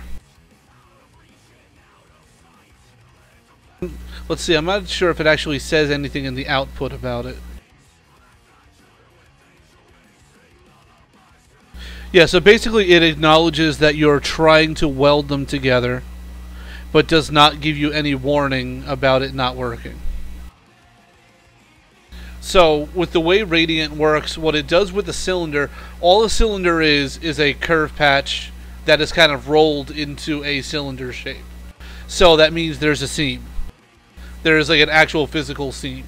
Speaker 1: Let's see, I'm not sure if it actually says anything in the output about it. Yeah, so basically it acknowledges that you're trying to weld them together, but does not give you any warning about it not working. So with the way Radiant works, what it does with the cylinder, all a cylinder is a curve patch that is kind of rolled into a cylinder shape. So that means there's a seam. There's like an actual physical seam.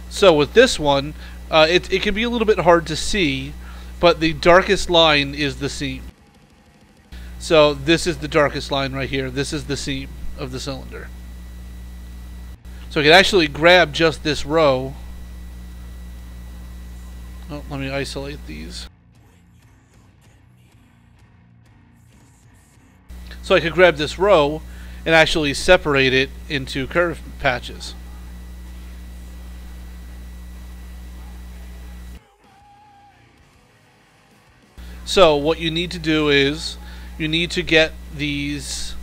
Speaker 1: So with this one, it can be a little bit hard to see, but the darkest line is the seam. So this is the darkest line right here. This is the seam of the cylinder. So I can actually grab just this row. Oh, let me isolate these. So I could grab this row and actually separate it into curve patches. So what you need to do is you need to get these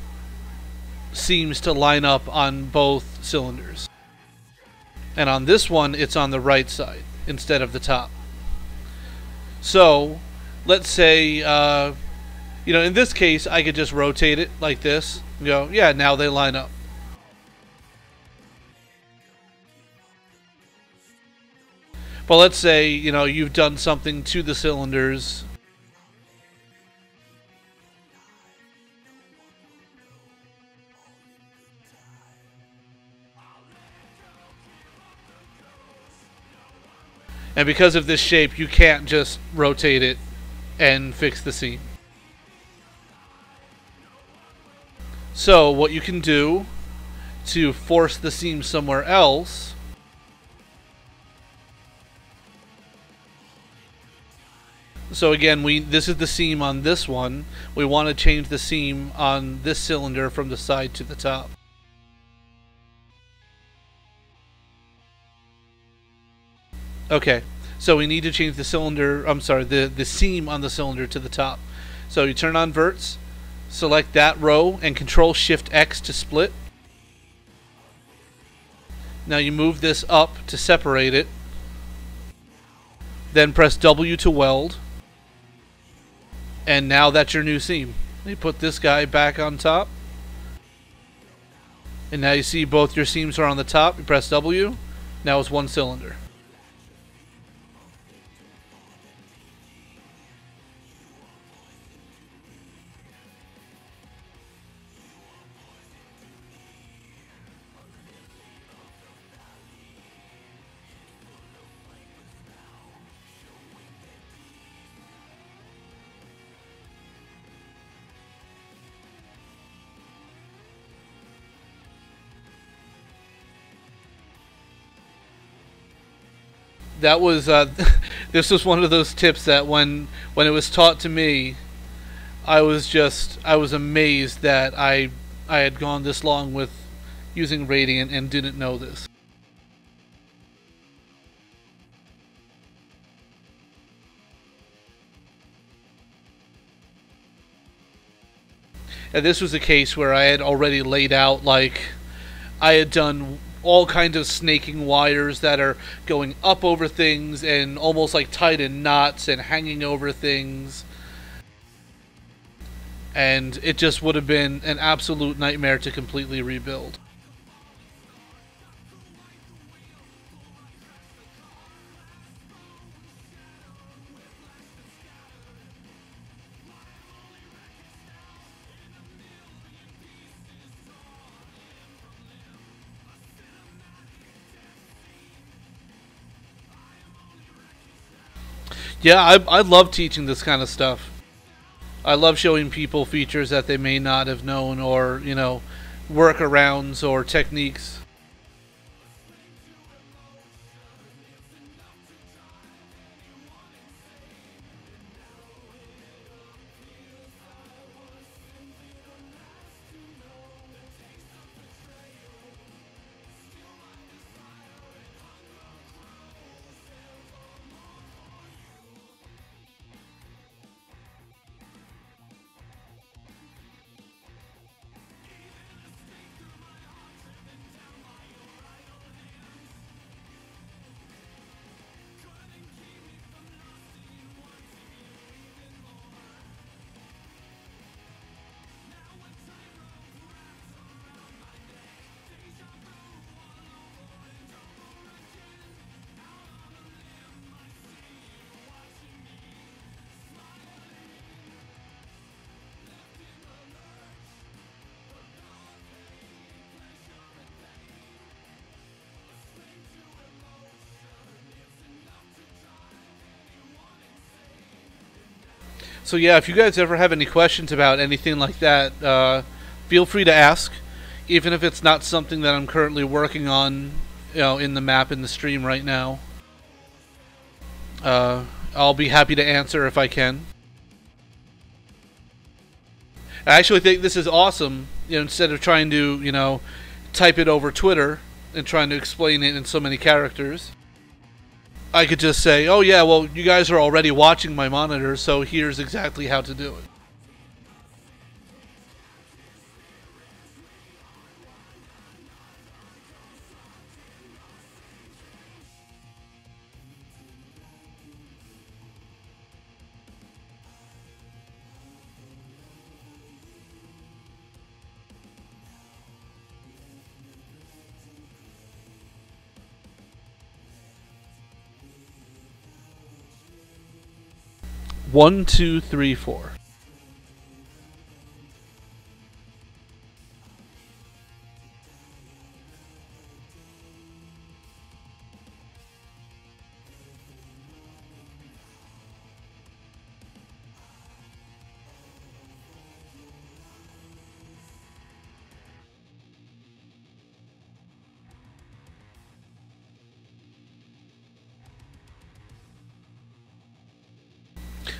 Speaker 1: seams to line up on both cylinders. And on this one, it's on the right side instead of the top. So let's say, in this case, I could just rotate it like this. And go, yeah, now they line up. But let's say, you've done something to the cylinders. And because of this shape, you can't just rotate it and fix the seam. So what you can do to force the seam somewhere else So again, this is the seam on this one. We want to change the seam on this cylinder from the side to the top. Okay, so we need to change the cylinder, the seam on the cylinder to the top. So you turn on verts, select that row, and Control Shift X to split. Now you move this up to separate it. Then press W to weld. And now that's your new seam. You put this guy back on top. And now you see both your seams are on the top. You press W. Now it's one cylinder. That was this was one of those tips that when it was taught to me, I was amazed that I had gone this long with using Radiant and didn't know this. And this was a case where I had already laid out, like, I had done all kinds of snaking wires that are going up over things and almost like tied in knots and hanging over things. And it just would have been an absolute nightmare to completely rebuild. Yeah, I love teaching this kind of stuff. I love showing people features that they may not have known, or, workarounds or techniques. So yeah, if you guys ever have any questions about anything like that, feel free to ask, even if it's not something that I'm currently working on, in the map in the stream right now. I'll be happy to answer if I can. I actually think this is awesome. Instead of trying to, type it over Twitter and trying to explain it in so many characters, I could just say, oh yeah, well, you guys are already watching my monitor, so here's exactly how to do it. One, two, three, four.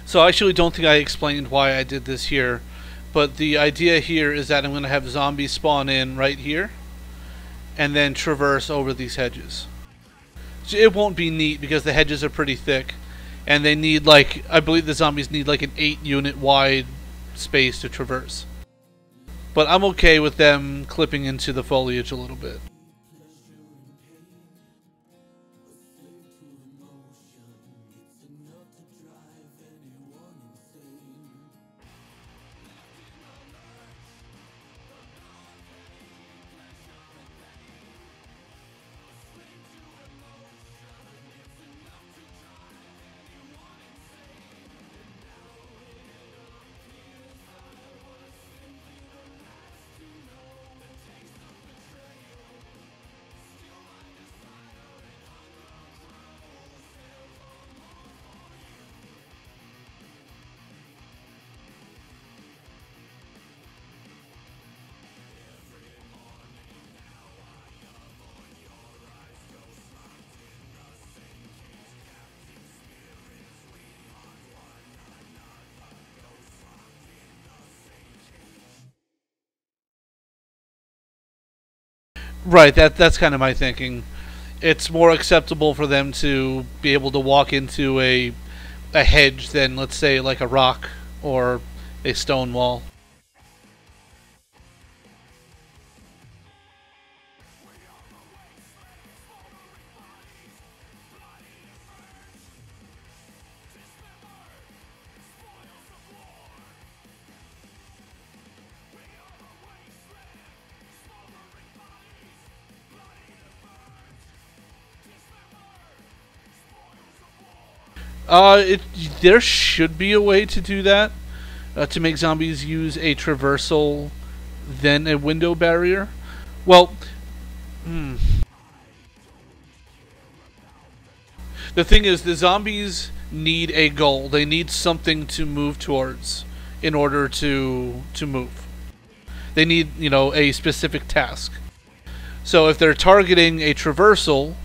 Speaker 1: So I actually don't think I explained why I did this here, but the idea here is that I'm going to have zombies spawn in right here, and then traverse over these hedges. It won't be neat because the hedges are pretty thick, and they need I believe the zombies need an 8-unit wide space to traverse. But I'm okay with them clipping into the foliage a little bit. Right, that's kind of my thinking. It's more acceptable for them to be able to walk into a hedge than, let's say, like a rock or a stone wall. There should be a way to do that, to make zombies use a traversal, then a window barrier. Well, the thing is, the zombies need a goal. They need something to move towards in order to move. They need, a specific task. So if they're targeting a traversal,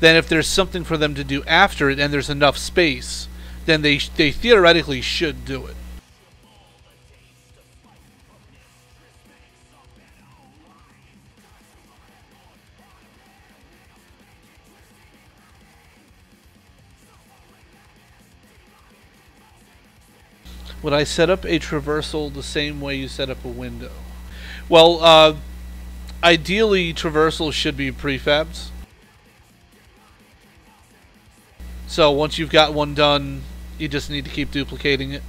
Speaker 1: then if there's something for them to do after it and there's enough space, then they theoretically should do it. Would I set up a traversal the same way you set up a window? Well, ideally traversals should be prefabs. So once you've got one done, you just need to keep duplicating it.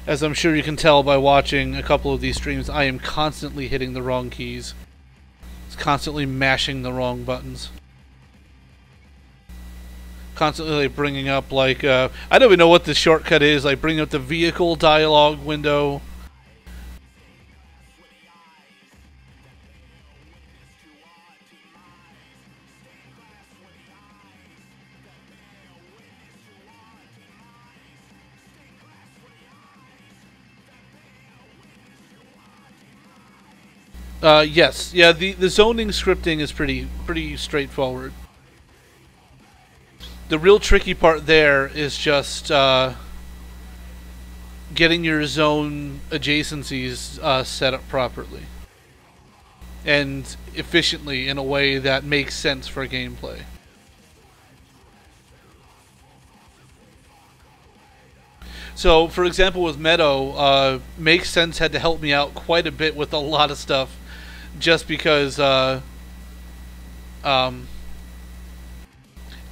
Speaker 1: As I'm sure you can tell by watching a couple of these streams, I am constantly hitting the wrong keys. It's constantly mashing the wrong buttons. Constantly like bringing up like I don't even know what the shortcut is. Like bringing up the vehicle dialog window. Yes, yeah. The zoning scripting is pretty straightforward. The real tricky part there is just getting your zone adjacencies set up properly and efficiently in a way that makes sense for gameplay. So, for example, with Meadow, Makes Sense had to help me out quite a bit with a lot of stuff, just because it's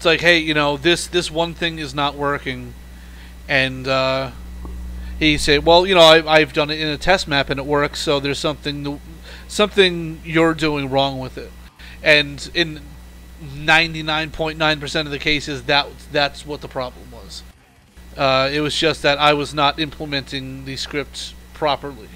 Speaker 1: like, hey, you know, this one thing is not working, and he said, well, you know, I've done it in a test map and it works, so there's something you're doing wrong with it, and in 99.9% of the cases, that's what the problem was. It was just that I was not implementing the scripts properly.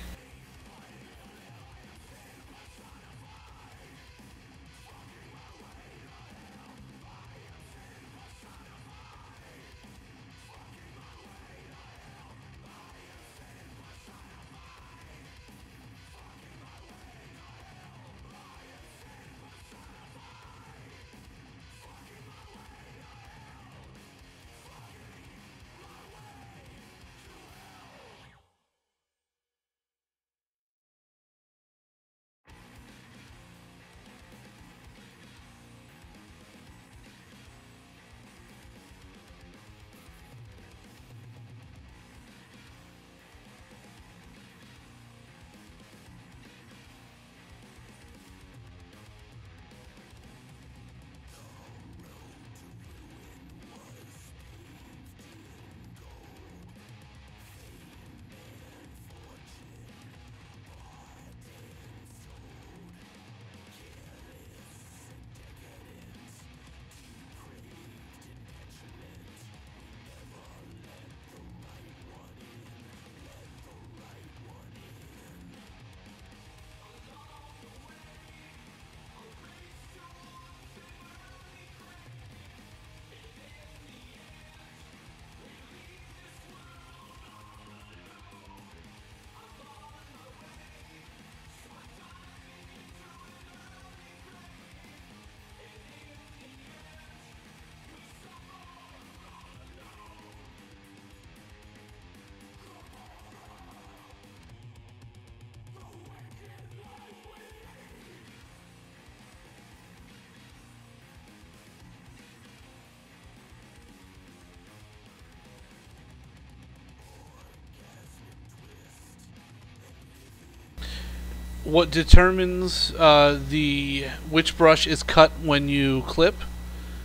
Speaker 1: What determines the which brush is cut when you clip,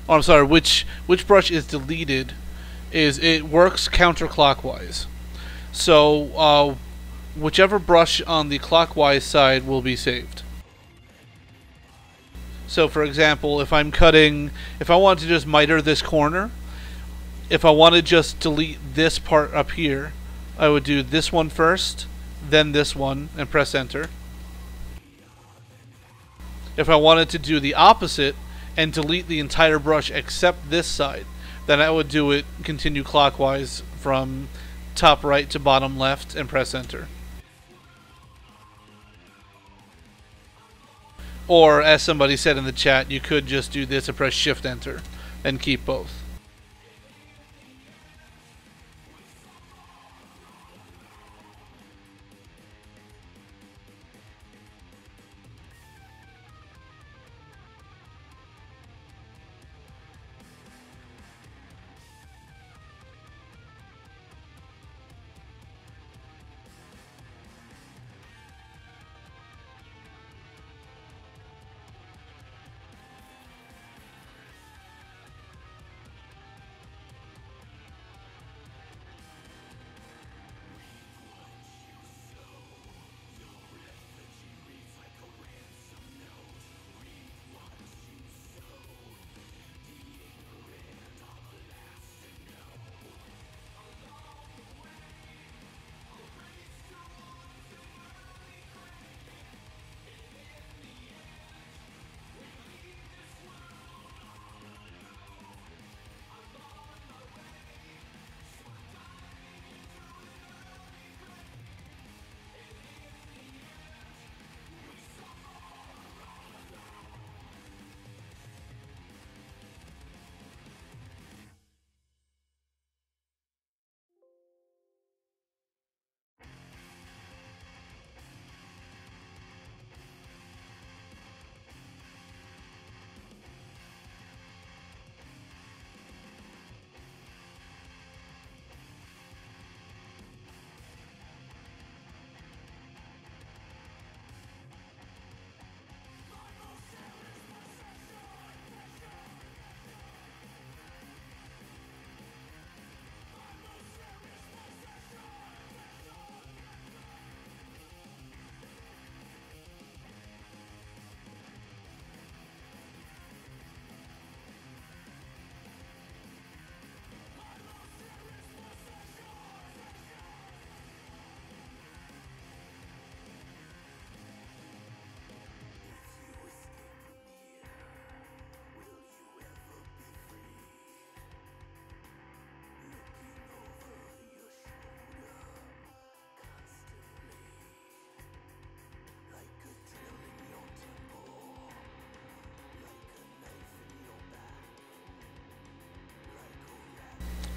Speaker 1: oh, I'm sorry, which brush is deleted, is it works counterclockwise. So whichever brush on the clockwise side will be saved. So for example, if I want to just miter this corner, if I want to just delete this part up here, I would do this one first, then this one, and press enter. If I wanted to do the opposite and delete the entire brush except this side, then I would do it continue clockwise from top right to bottom left and press enter. Or, as somebody said in the chat, you could just do this and press shift enter and keep both.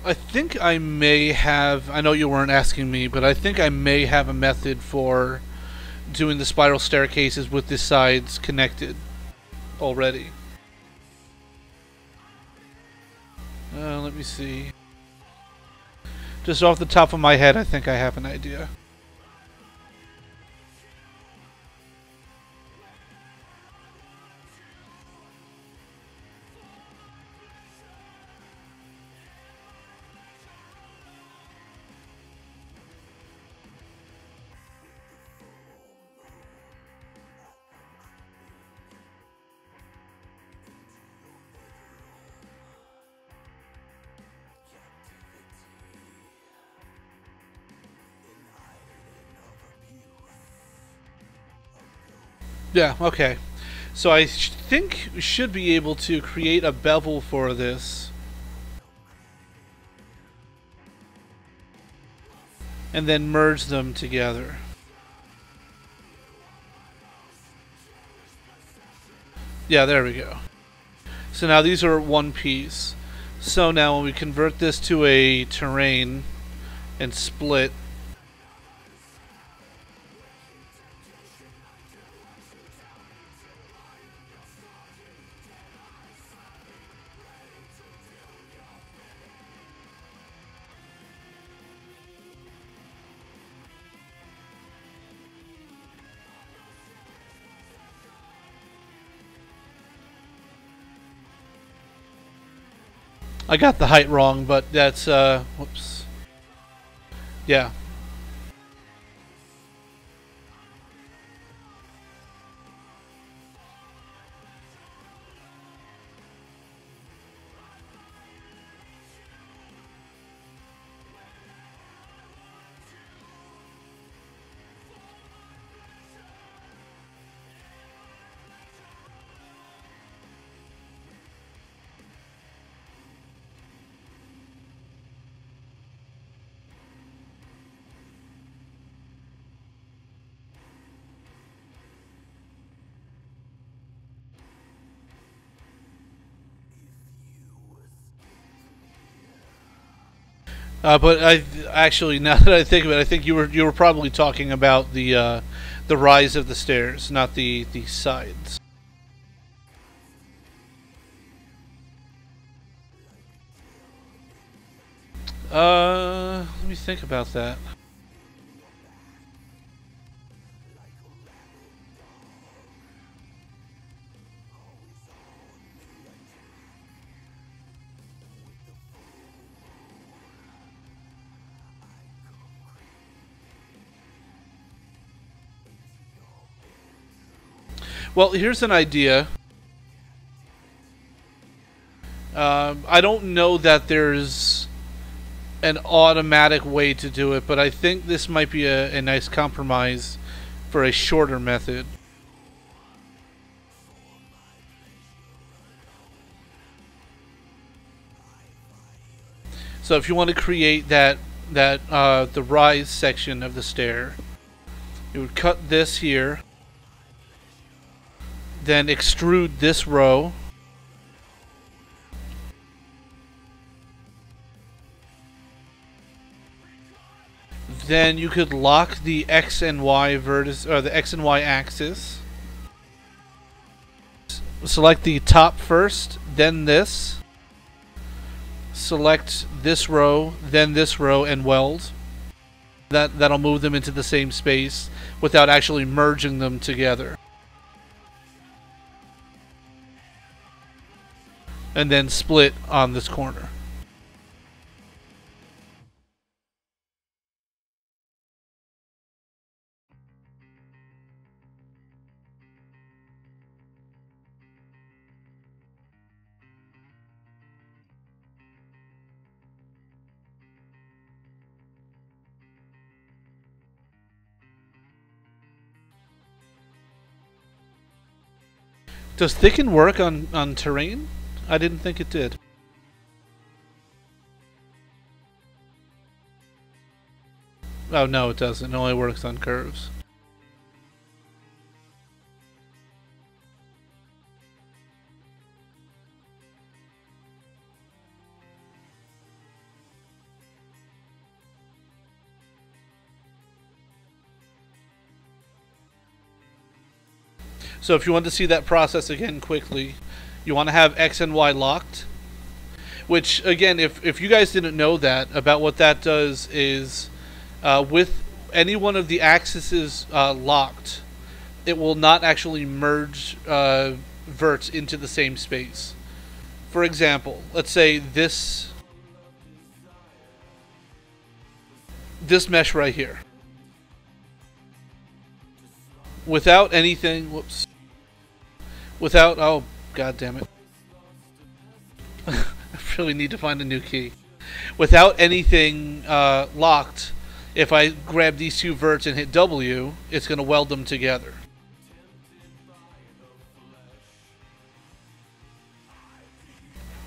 Speaker 1: I think I may have, I know you weren't asking me, but I think I may have a method for doing the spiral staircases with the sides connected already. Let me see. Just off the top of my head, I think I have an idea. Yeah, okay. So I think we should be able to create a bevel for this. And then merge them together. Yeah, there we go. So now these are one piece. So now when we convert this to a terrain and split, I got the height wrong, but that's, whoops. Yeah. But I actually, now that I think of it, I think you were probably talking about the rise of the stairs, not the sides. Let me think about that. Well, here's an idea. I don't know that there's an automatic way to do it, but I think this might be a nice compromise for a shorter method. So if you want to create the rise section of the stair, you would cut this here, then extrude this row, then you could lock the X and Y vertex, or the X and Y axis. Select the top first, then this. Select this row, then this row, and weld. That'll move them into the same space without actually merging them together. And then split on this corner. Does thicken work on terrain? I didn't think it did. Oh no, it doesn't. It only works on curves. So if you want to see that process again quickly, you want to have X and Y locked. Which, again, if you guys didn't know that, about what that does is, with any one of the axes locked, it will not actually merge verts into the same space. For example, let's say this mesh right here. Without anything, whoops. Without, oh, god damn it. I really need to find a new key. Without anything locked, if I grab these two verts and hit W, it's going to weld them together.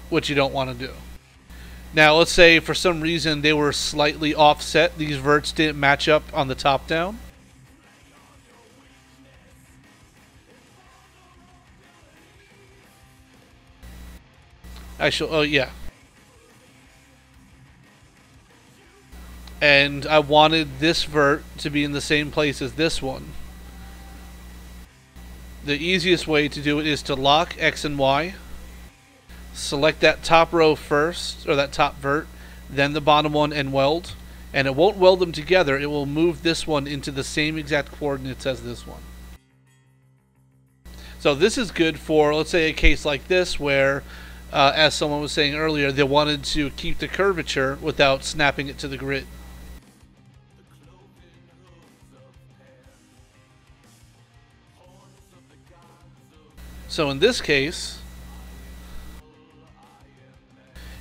Speaker 1: Which you don't want to do. Now, let's say for some reason they were slightly offset. These verts didn't match up on the top down. Oh yeah. And I wanted this vert to be in the same place as this one. The easiest way to do it is to lock X and Y. Select that top row first, or that top vert, then the bottom one, and weld. And it won't weld them together, it will move this one into the same exact coordinates as this one. So this is good for, let's say, a case like this where, as someone was saying earlier, they wanted to keep the curvature without snapping it to the grid. So in this case,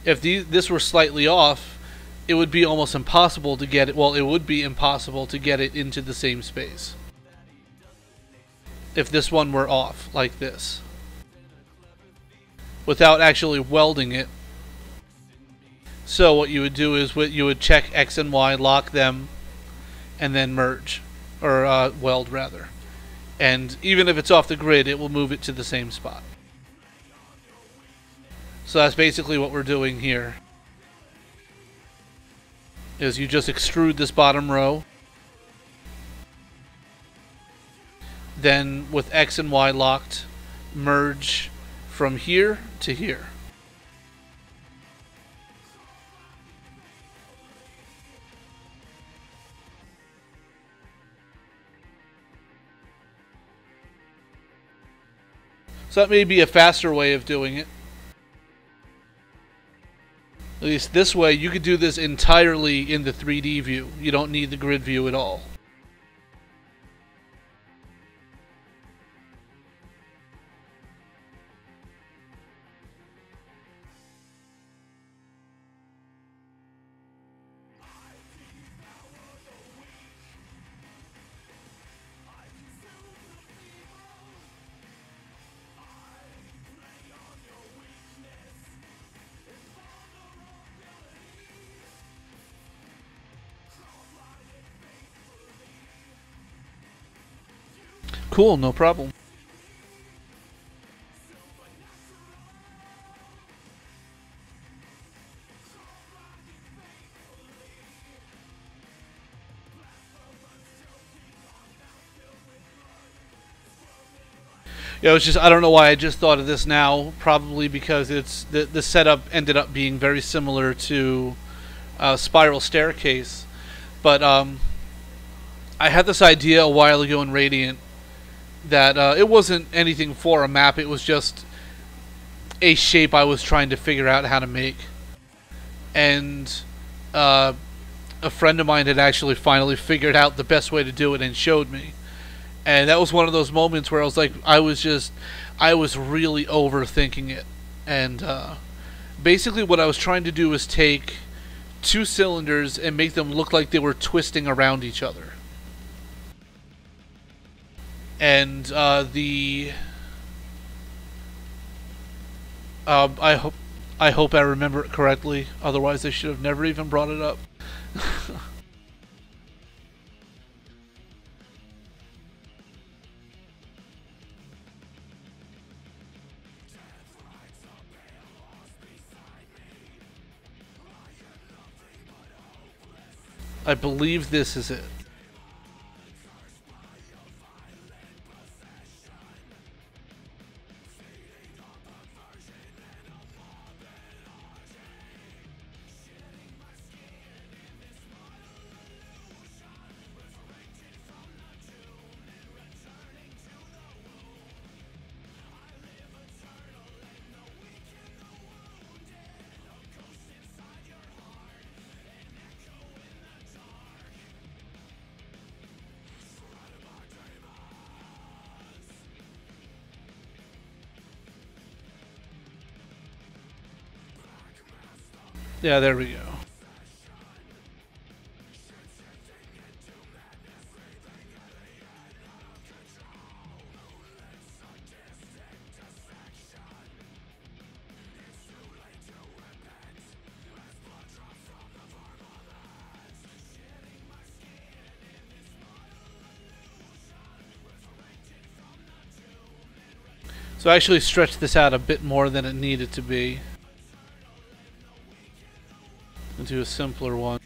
Speaker 1: if this were slightly off, it would be almost impossible to get it. Well, it would be impossible to get it into the same space if this one were off like this, without actually welding it. So what you would do is you would check X and Y, lock them, and then merge, or weld rather. And even if it's off the grid, it will move it to the same spot. So that's basically what we're doing here. Is you just extrude this bottom row. Then with X and Y locked, merge from here to here. So that may be a faster way of doing it. At least this way, you could do this entirely in the 3D view. You don't need the grid view at all. Cool, no problem. Yeah, it's just, I don't know why I just thought of this now. Probably because it's the setup ended up being very similar to Spiral Staircase. But I had this idea a while ago in Radiant that it wasn't anything for a map, it was just a shape I was trying to figure out how to make. And a friend of mine had actually finally figured out the best way to do it and showed me. And that was one of those moments where I was like, I was really overthinking it. And basically what I was trying to do was take two cylinders and make them look like they were twisting around each other. And I hope I remember it correctly. Otherwise, I should have never even brought it up. I believe this is it. Yeah, there we go. So I actually stretched this out a bit more than it needed to be into a simpler one.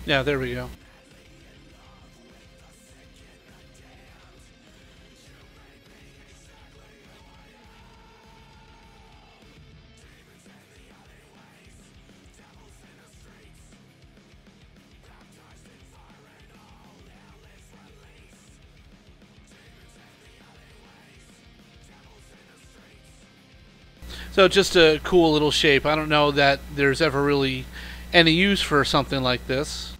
Speaker 1: Yeah, there we go. So just a cool little shape. I don't know that there's ever really any use for something like this.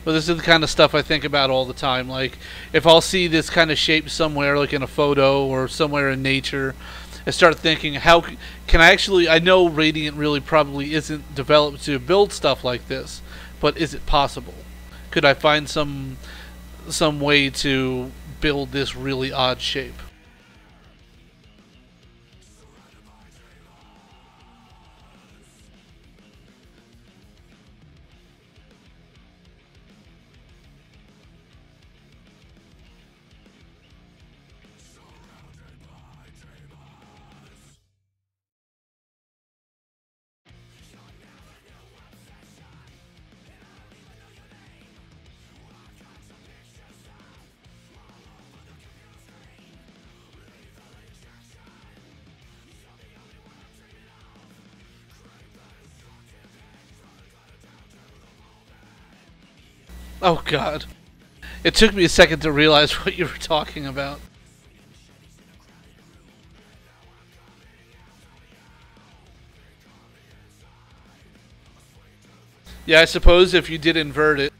Speaker 1: But this is the kind of stuff I think about all the time. Like, if I'll see this kind of shape somewhere, like in a photo or somewhere in nature, I start thinking, how can I actually... I know Radiant really probably isn't developed to build stuff like this, but is it possible? Could I find some way to build this really odd shape? Oh god. It took me a second to realize what you were talking about. Yeah, I suppose if you did invert it.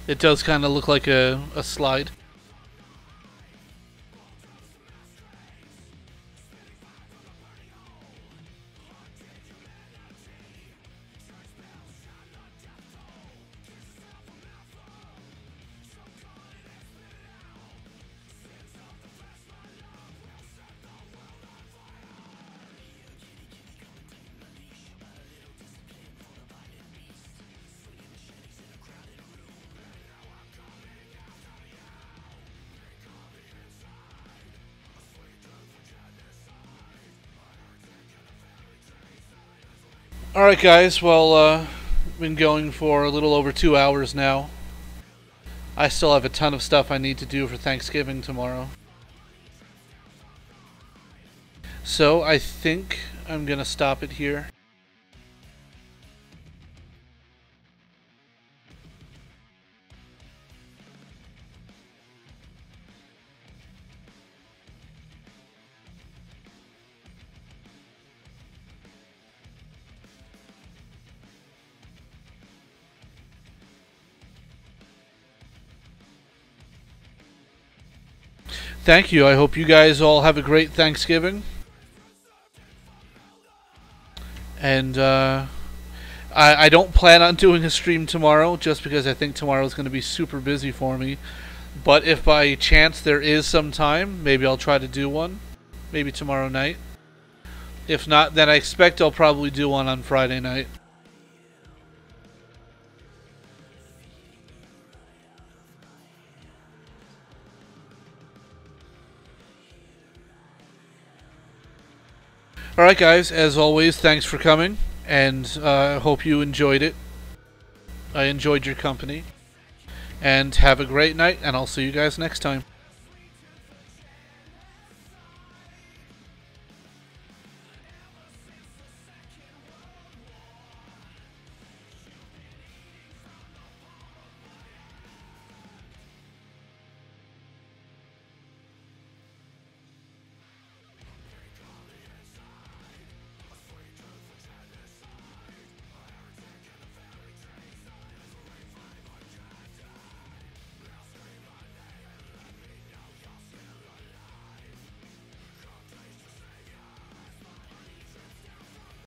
Speaker 1: It does kind of look like a slide. Alright guys, well, been going for a little over 2 hours now. I still have a ton of stuff I need to do for Thanksgiving tomorrow. So I think I'm gonna stop it here. Thank you. I hope you guys all have a great Thanksgiving. And I don't plan on doing a stream tomorrow, just because I think tomorrow is going to be super busy for me. But if by chance there is some time, maybe I'll try to do one. Maybe tomorrow night. If not, then I expect I'll probably do one on Friday night. Alright guys, as always, thanks for coming, and I hope you enjoyed it. I enjoyed your company. And have a great night, and I'll see you guys next time.